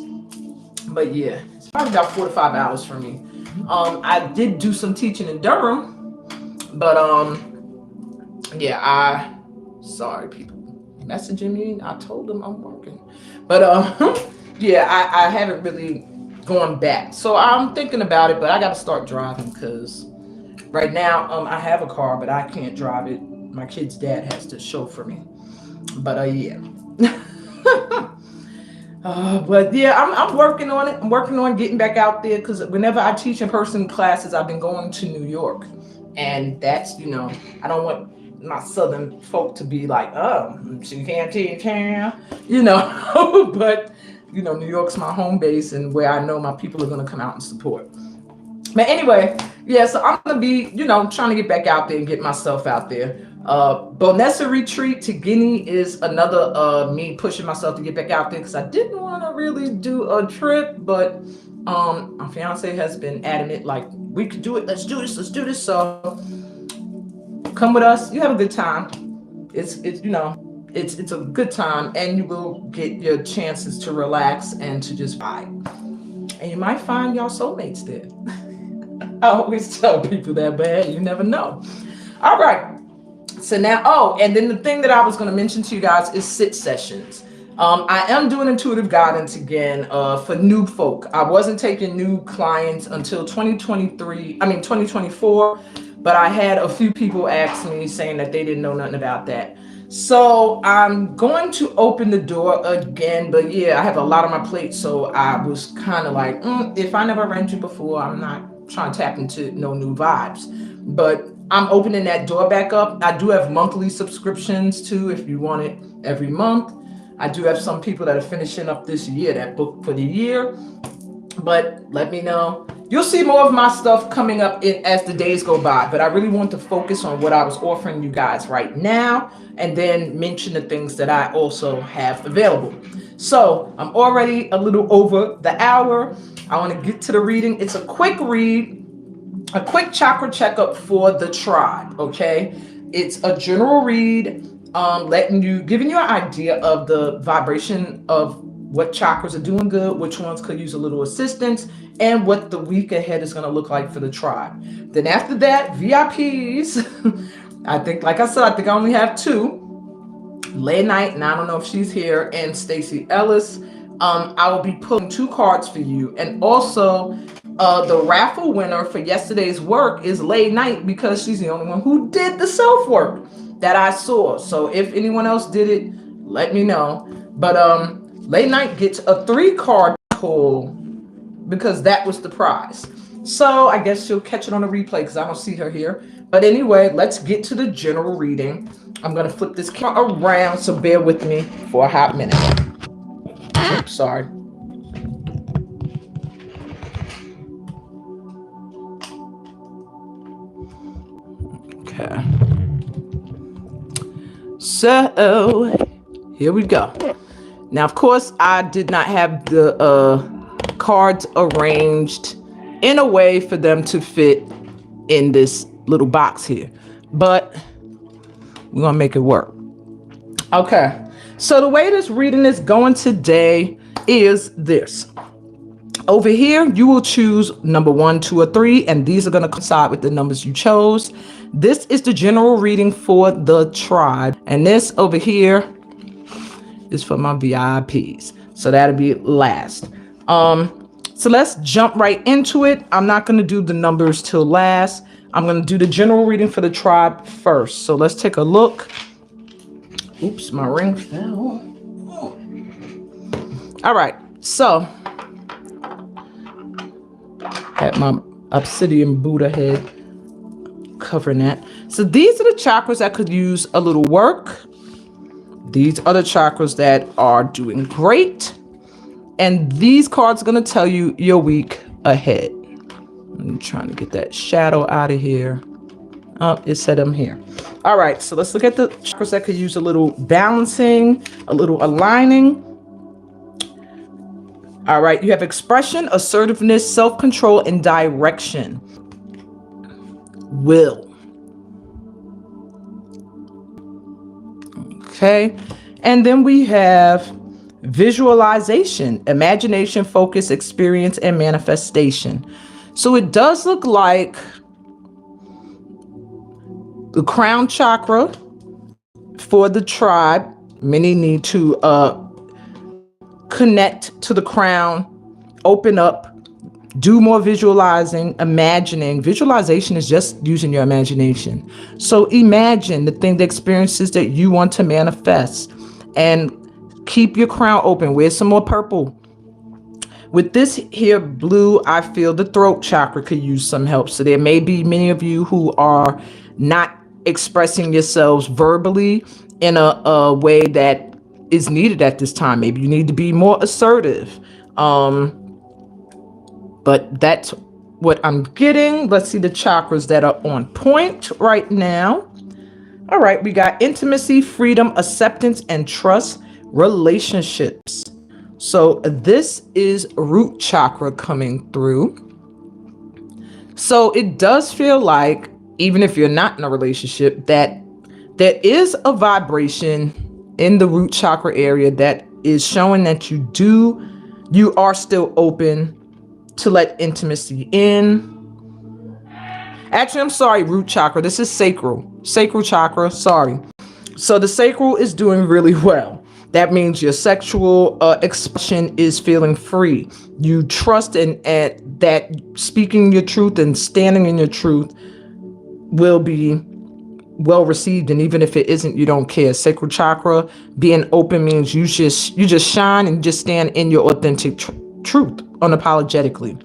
But yeah, it's probably about 4 to 5 hours from me. I did do some teaching in Durham, but sorry people messaging me. I told them I'm working, but I haven't really gone back. So I'm thinking about it, but I got to start driving, because right now I have a car, but I can't drive it. My kid's dad has to chauffeur me. But yeah. But yeah, I'm working on it. I'm working on getting back out there because whenever I teach in person classes, I've been going to New York, and that's I don't want my Southern folk to be like, oh, she can't teach, but New York's my home base and where I know my people are going to come out and support. But anyway, yeah, so I'm gonna be, trying to get back out there and get myself out there. Bonessa Retreat to Guinea is another me pushing myself to get back out there because I didn't want to really do a trip, but my fiance has been adamant, like, we could do it, let's do this. So come with us, you have a good time. It's a good time, and you will get your chances to relax and to just vibe. And you might find y'all soulmates there. I always tell people that, but hey, you never know. All right. So now, and then the thing that I was going to mention to you guys is sit sessions. I am doing intuitive guidance again for new folk. I wasn't taking new clients until 2024, but I had a few people ask me saying that they didn't know nothing about that. So I'm going to open the door again, but yeah, I have a lot on my plate. So I was kind of like, if I never ran you before, I'm not trying to tap into no new vibes, but I'm opening that door back up. I do have monthly subscriptions too, if you want it every month. I do have some people that are finishing up this year, that book for the year, but let me know. You'll see more of my stuff coming up as the days go by, but I really want to focus on what I was offering you guys right now and then mention the things that I also have available. So I'm already a little over the hour. I want to get to the reading. It's a quick read, a quick chakra checkup for the tribe, okay? It's a general read, giving you an idea of the vibration of what chakras are doing good, which ones could use a little assistance, and what the week ahead is going to look like for the tribe. Then after that, VIPs, I think I only have 2. Lay Night, and I don't know if she's here, and Stacey Ellis. I will be pulling 2 cards for you. And also, the raffle winner for yesterday's work is Lay Night because she's the only one who did the self-work that I saw. So if anyone else did it, let me know. But Lay Night gets a 3-card pull because that was the prize. So I guess she'll catch it on the replay because I don't see her here. But anyway, let's get to the general reading. I'm going to flip this camera around, so bear with me for a hot minute. Oops, sorry. Okay. So here we go. Now, of course, I did not have the cards arranged in a way for them to fit in this little box here, but we're gonna make it work. Okay, so the way this reading is going today is this. Over here, you will choose number 1, 2, or 3, and these are gonna coincide with the numbers you chose. This is the general reading for the tribe, and this over here is for my VIPs. So that'll be last. So let's jump right into it. I'm not going to do the numbers till last. I'm going to do the general reading for the tribe first. So let's take a look. Oops, my ring fell. All right. So had my obsidian Buddha head covering that. So these are the chakras that could use a little work. These are the chakras that are doing great. And these cards are going to tell you your week ahead. I'm trying to get that shadow out of here. Oh, it said I'm here. All right, so let's look at the chakras that could use a little balancing, a little aligning. All right, you have expression, assertiveness, self-control, and direction. Will. Okay, and then we have visualization, imagination, focus, experience, and manifestation. So it does look like the crown chakra for the tribe. Many need to connect to the crown, open up, do more visualizing, imagining. Visualization is just using your imagination. So imagine the experiences that you want to manifest, and Keep your crown open. Wear some more purple. With this here blue, I feel the throat chakra could use some help. So there may be many of you who are not expressing yourselves verbally in a way that is needed at this time. Maybe you need to be more assertive. But that's what I'm getting. Let's see the chakras that are on point right now. All right, we got intimacy, freedom, acceptance, and trust, relationships. So this is root chakra coming through. So it does feel like, even if you're not in a relationship, that there is a vibration in the root chakra area that is showing that you are still open to let intimacy in. Actually, I'm sorry, root chakra. This is sacral chakra. Sorry. So the sacral is doing really well. That means your sexual expression is feeling free. You trust in that speaking your truth and standing in your truth will be well received. And even if it isn't, you don't care. Sacral chakra being open means you just shine and just stand in your authentic truth unapologetically.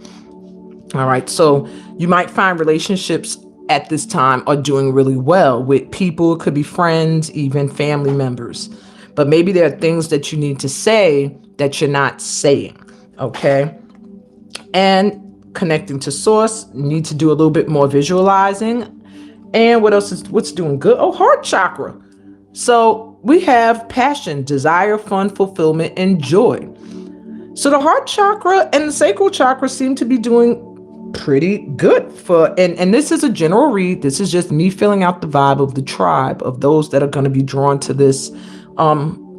All right. So you might find relationships at this time are doing really well with people. It could be friends, even family members. But maybe there are things that you need to say that you're not saying. Okay. And connecting to source, need to do a little bit more visualizing. And what's doing good? Oh, heart chakra. So we have passion, desire, fun, fulfillment, and joy. So the heart chakra and the sacral chakra seem to be doing pretty good and this is a general read. This is just me filling out the vibe of the tribe of those that are going to be drawn to this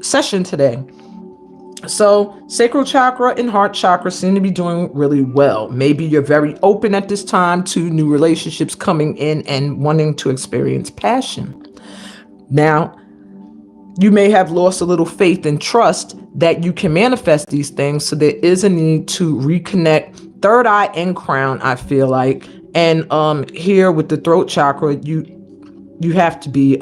session today. So sacral chakra and heart chakra seem to be doing really well. Maybe you're very open at this time to new relationships coming in and wanting to experience passion. Now, you may have lost a little faith and trust that you can manifest these things. So there is a need to reconnect third eye and crown, I feel like. And here with the throat chakra, you have to be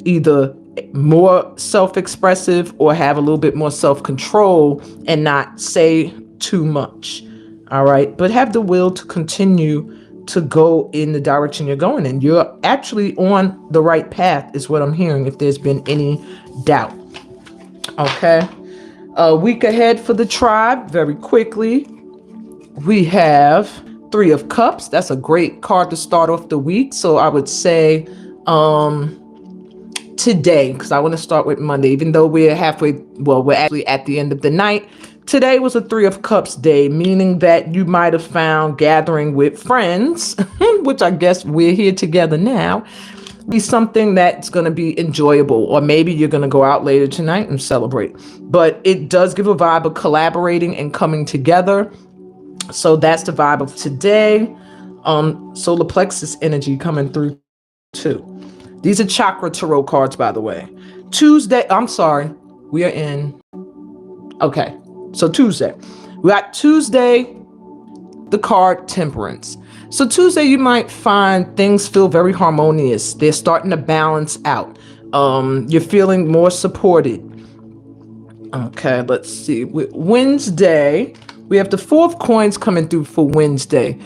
either more self-expressive or have a little bit more self-control and not say too much. All right. But have the will to continue to go in the direction you're going in. You're actually on the right path is what I'm hearing, if there's been any doubt. Okay. A week ahead for the tribe. Very quickly, we have 3 of Cups. That's a great card to start off the week. So I would say today, because I want to start with Monday, even though we're actually at the end of the night. Today was a 3 of Cups day, meaning that you might have found gathering with friends, which I guess we're here together now, be something that's going to be enjoyable. Or maybe you're going to go out later tonight and celebrate. But it does give a vibe of collaborating and coming together. So that's the vibe of today. Solar plexus energy coming through too. These are chakra tarot cards, by the way. Tuesday, I'm sorry, we are in. Okay, so Tuesday. We got Tuesday, the card Temperance. So Tuesday, you might find things feel very harmonious. They're starting to balance out. You're feeling more supported. Okay, let's see. With Wednesday, we have the 4 of Coins coming through for Wednesday.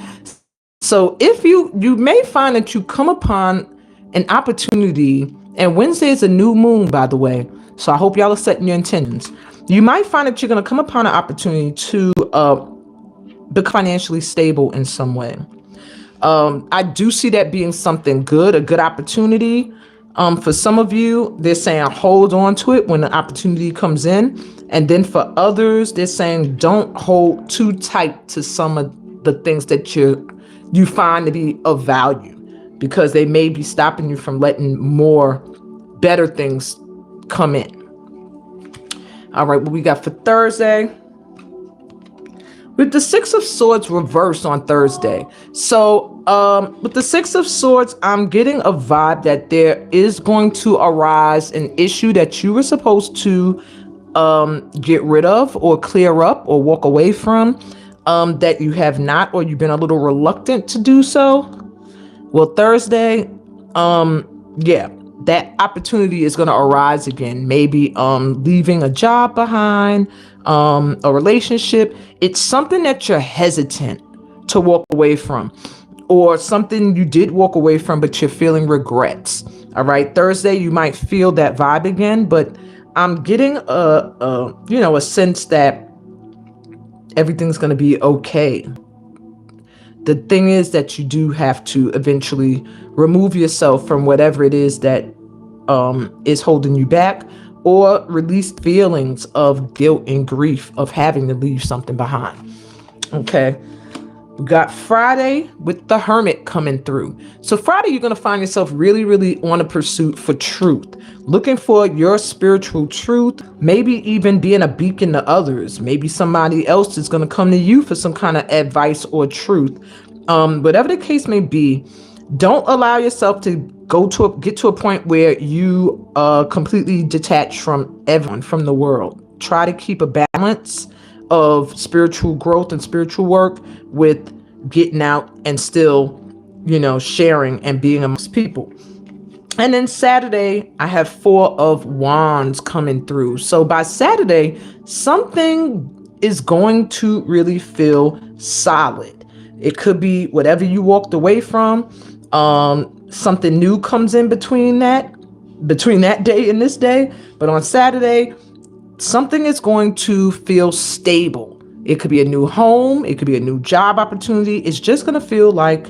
So if you may find that you come upon an opportunity, and Wednesday is a new moon, by the way. So I hope y'all are setting your intentions. You might find that you're going to come upon an opportunity to become financially stable in some way. I do see that being something good, a good opportunity. For some of you, they're saying hold on to it when the opportunity comes in. And then for others, they're saying don't hold too tight to some of the things that you find to be of value, because they may be stopping you from letting more better things come in. All right, what we got for Thursday? With the 6 of Swords reversed on Thursday. So with the 6 of Swords, I'm getting a vibe that there is going to arise an issue that you were supposed to get rid of or clear up or walk away from, that you have not, or you've been a little reluctant to do so. Well, Thursday, that opportunity is going to arise again. Maybe leaving a job behind, a relationship. It's something that you're hesitant to walk away from, or something you did walk away from, but you're feeling regrets. All right. Thursday, you might feel that vibe again, but I'm getting a sense that everything's going to be okay. The thing is that you do have to eventually remove yourself from whatever it is that is holding you back, or release feelings of guilt and grief of having to leave something behind. Okay. We got Friday with the Hermit coming through. So Friday, you're going to find yourself really, really on a pursuit for truth, looking for your spiritual truth, maybe even being a beacon to others. Maybe somebody else is going to come to you for some kind of advice or truth. Whatever the case may be, don't allow yourself to get to a point where you completely detach from everyone, from the world. Try to keep a balance of spiritual growth and spiritual work with getting out and still, sharing and being amongst people. And then Saturday, I have 4 of Wands coming through. So by Saturday, something is going to really feel solid. It could be whatever you walked away from. Something new comes in between that day and this day. But on Saturday, something is going to feel stable. It could be a new home. It could be a new job opportunity. It's just going to feel like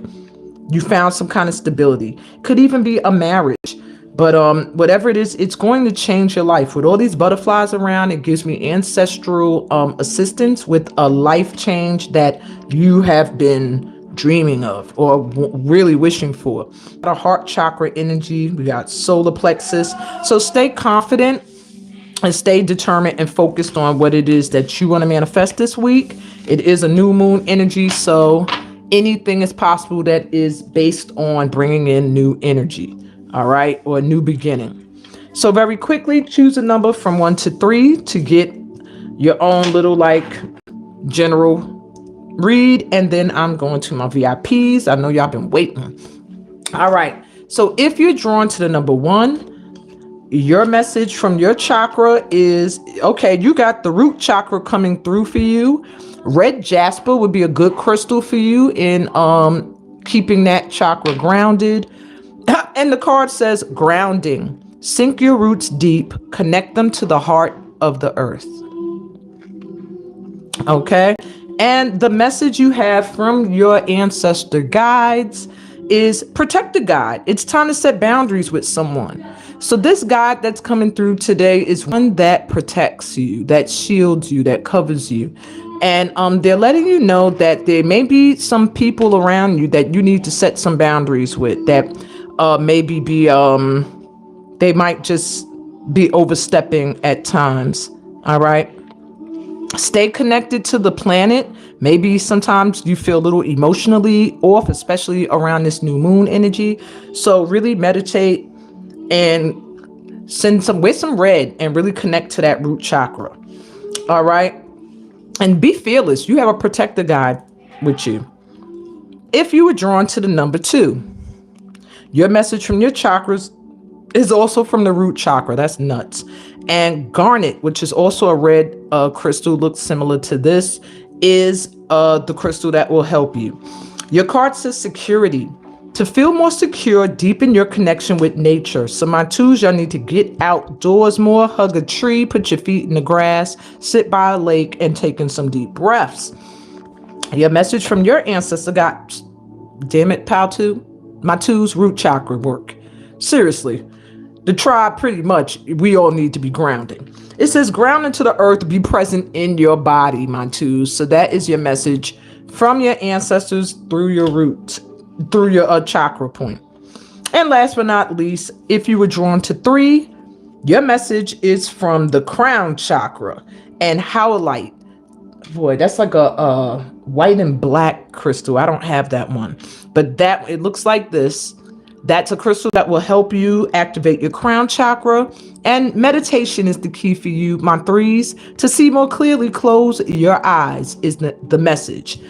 you found some kind of stability. Could even be a marriage. But whatever it is, it's going to change your life. With all these butterflies around, it gives me ancestral assistance with a life change that you have been dreaming of or really wishing for. Our heart chakra energy. We got solar plexus. So stay confident and stay determined and focused on what it is that you want to manifest this week. It is a new moon energy, so anything is possible that is based on bringing in new energy, all right, or a new beginning. So very quickly, choose a number from 1 to 3 to get your own little general read, and then I'm going to my VIPs. I know y'all been waiting. All right, so if you're drawn to the number 1, your message from your chakra is, okay, you got the root chakra coming through for you. Red jasper would be a good crystal for you in keeping that chakra grounded. And the card says grounding. Sink your roots deep, connect them to the heart of the earth. Okay. And the message you have from your ancestor guides is protect the guide. It's time to set boundaries with someone. So this guide that's coming through today is one that protects you, that shields you, that covers you. And they're letting you know that there may be some people around you that you need to set some boundaries with, that maybe they might just be overstepping at times. All right. Stay connected to the planet. Maybe sometimes you feel a little emotionally off, especially around this new moon energy. So really meditate and wear some red and really connect to that root chakra. All right. And be fearless. You have a protector guide with you. If you were drawn to the number 2, your message from your chakras is also from the root chakra. That's nuts. And garnet, which is also a red crystal, looks similar to this, is the crystal that will help you. Your card says security. To feel more secure, deepen your connection with nature. So my 2s, y'all need to get outdoors more, hug a tree, put your feet in the grass, sit by a lake, and take in some deep breaths. Your message from your ancestor got, damn it, pal 2, my 2's root chakra work. Seriously, the tribe pretty much, we all need to be grounding. It says ground into the earth, be present in your body, my 2s. So that is your message from your ancestors through your roots, through your chakra point. And last but not least, if you were drawn to 3, your message is from the crown chakra and howlite. Boy, that's like a white and black crystal. I don't have that one, but that it looks like this. That's a crystal that will help you activate your crown chakra, and meditation is the key for you, my 3s. To see more clearly, close your eyes is the message.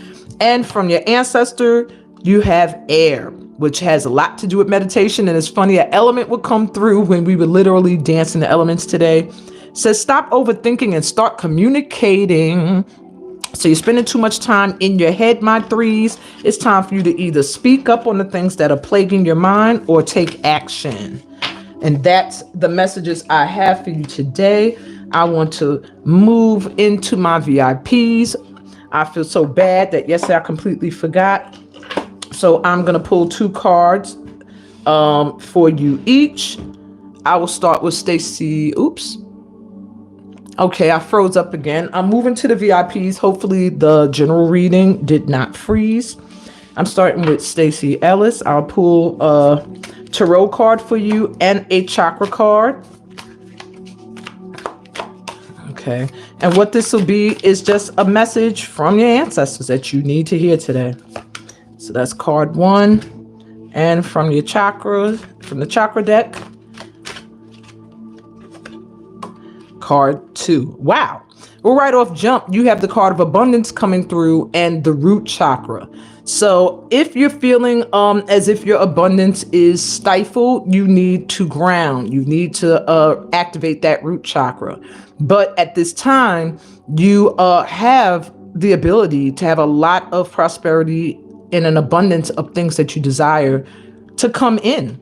And from your ancestor, You have air, which has a lot to do with meditation. And it's funny, an element would come through when we would literally dance in the elements today. It says, stop overthinking and start communicating. So you're spending too much time in your head, my threes. It's time for you to either speak up on the things that are plaguing your mind or take action. And that's the messages I have for you today. I want to move into my VIPs. I feel so bad that yesterday I completely forgot. So I'm going to pull 2 cards for you each. I will start with Stacy. Oops. Okay, I froze up again. I'm moving to the VIPs. Hopefully the general reading did not freeze. I'm starting with Stacy Ellis. I'll pull a tarot card for you and a chakra card. Okay, and what this will be is just a message from your ancestors that you need to hear today. So that's card 1, and from your chakra, from the chakra deck, card 2. Wow. Well, right off jump, you have the card of abundance coming through and the root chakra. So if you're feeling as if your abundance is stifled, you need to ground. You need to activate that root chakra. But at this time, you have the ability to have a lot of prosperity and an abundance of things that you desire to come in.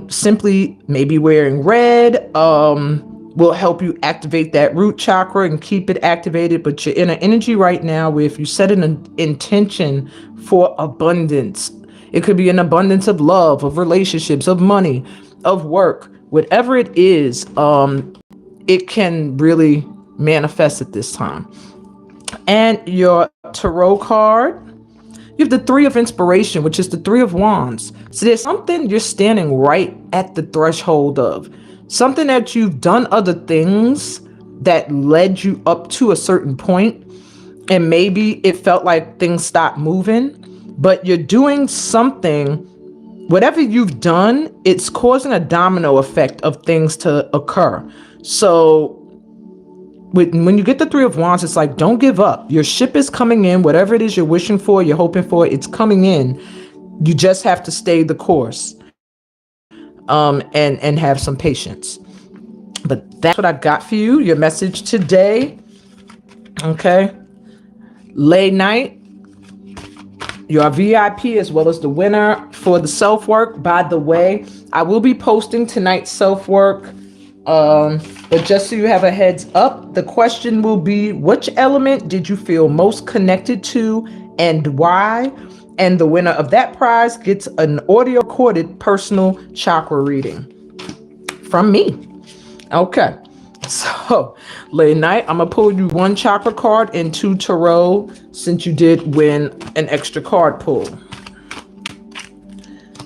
Simply maybe wearing red will help you activate that root chakra and keep it activated. But you're in an energy right now where if you set an intention for abundance, it could be an abundance of love, of relationships, of money, of work, whatever it is, it can really manifest at this time. And your tarot card, you have the 3 of inspiration, which is the 3 of wands. So there's something you're standing right at the threshold of. Something that you've done other things that led you up to a certain point, and maybe it felt like things stopped moving, but you're doing something. Whatever you've done, it's causing a domino effect of things to occur. So when you get the 3 of wands, it's like, don't give up. Your ship is coming in. Whatever it is you're wishing for, you're hoping for, it's coming in. You just have to stay the course. And have some patience. But that's what I got for you. Your message today. Okay. Lay Night. Your VIP as well as the winner for the self-work. By the way, I will be posting tonight's self-work. But just so you have a heads up, the question will be, which element did you feel most connected to and why? And the winner of that prize gets an audio recorded personal chakra reading from me. Okay. So, Lay Night, I'm going to pull you 1 chakra card and 2 tarot since you did win an extra card pull.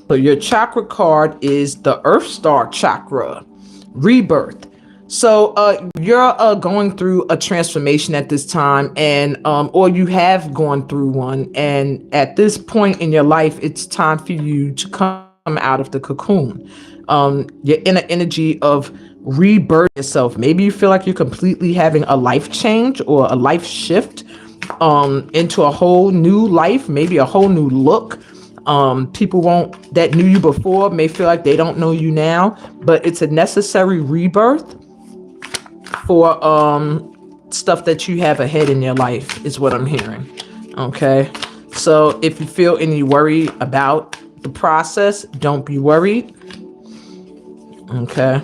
So your chakra card is the Earth Star chakra, rebirth. So you're going through a transformation at this time, and or you have gone through one, and at this point in your life, it's time for you to come out of the cocoon. You're in an energy of rebirth yourself. Maybe you feel like you're completely having a life change or a life shift into a whole new life, maybe a whole new look. People that knew you before may feel like they don't know you now, but it's a necessary rebirth for stuff that you have ahead in your life is what I'm hearing. Okay, so if you feel any worry about the process, don't be worried. Okay,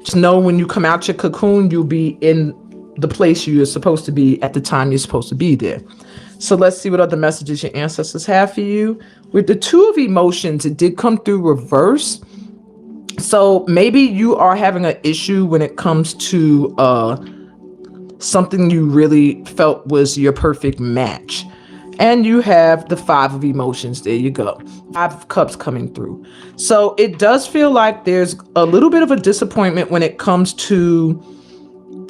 just know when you come out your cocoon, you'll be in the place you're supposed to be at the time you're supposed to be there. So let's see what other messages your ancestors have for you. With the 2 of emotions, it did come through reverse. So maybe you are having an issue when it comes to something you really felt was your perfect match. And you have the 5 of emotions. There you go. 5 of cups coming through. So it does feel like there's a little bit of a disappointment when it comes to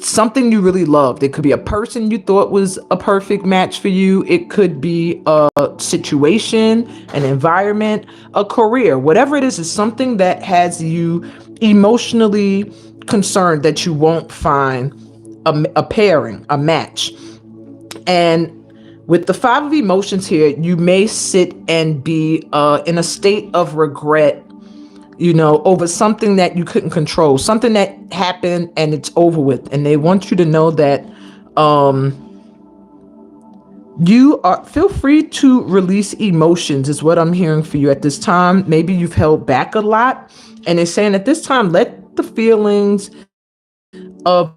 something you really loved. It could be a person you thought was a perfect match for you. It could be a situation, an environment, a career. Whatever it is something that has you emotionally concerned that you won't find a pairing, a match. And With the 5 of emotions here, you may sit and be in a state of regret, over something that you couldn't control, something that happened and it's over with. And they want you to know that feel free to release emotions is what I'm hearing for you at this time. Maybe you've held back a lot, and it's saying at this time, let the feelings of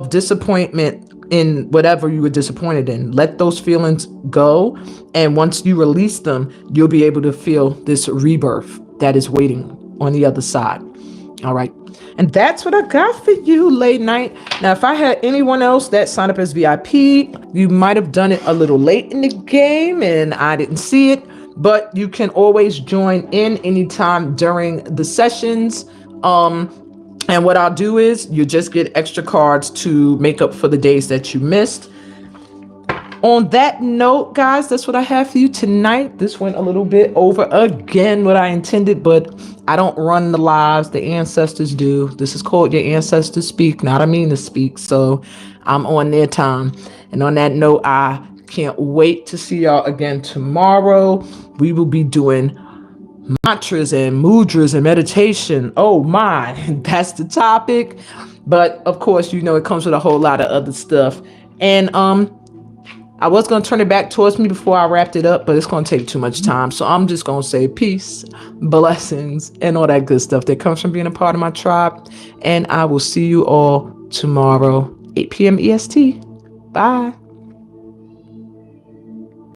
disappointment in whatever you were disappointed in, let those feelings go. And once you release them, you'll be able to feel this rebirth that is waiting on the other side. All right. And that's what I got for you, late night. Now, if I had anyone else that signed up as VIP, you might have done it a little late in the game and I didn't see it, but you can always join in anytime during the sessions. And what I'll do is you just get extra cards to make up for the days that you missed. On that note, guys, that's what I have for you tonight. This went a little bit over again what I intended, but I don't run the lives. The ancestors do. This is called Your Ancestors Speak, not I mean to speak. So I'm on their time. And on that note, I can't wait to see y'all again tomorrow. We will be doing mantras and mudras and meditation. Oh my, that's the topic. But of course, it comes with a whole lot of other stuff. And I was going to turn it back towards me before I wrapped it up, but it's going to take too much time. So I'm just going to say peace, blessings, and all that good stuff that comes from being a part of my tribe. And I will see you all tomorrow, 8 p.m. EST. Bye.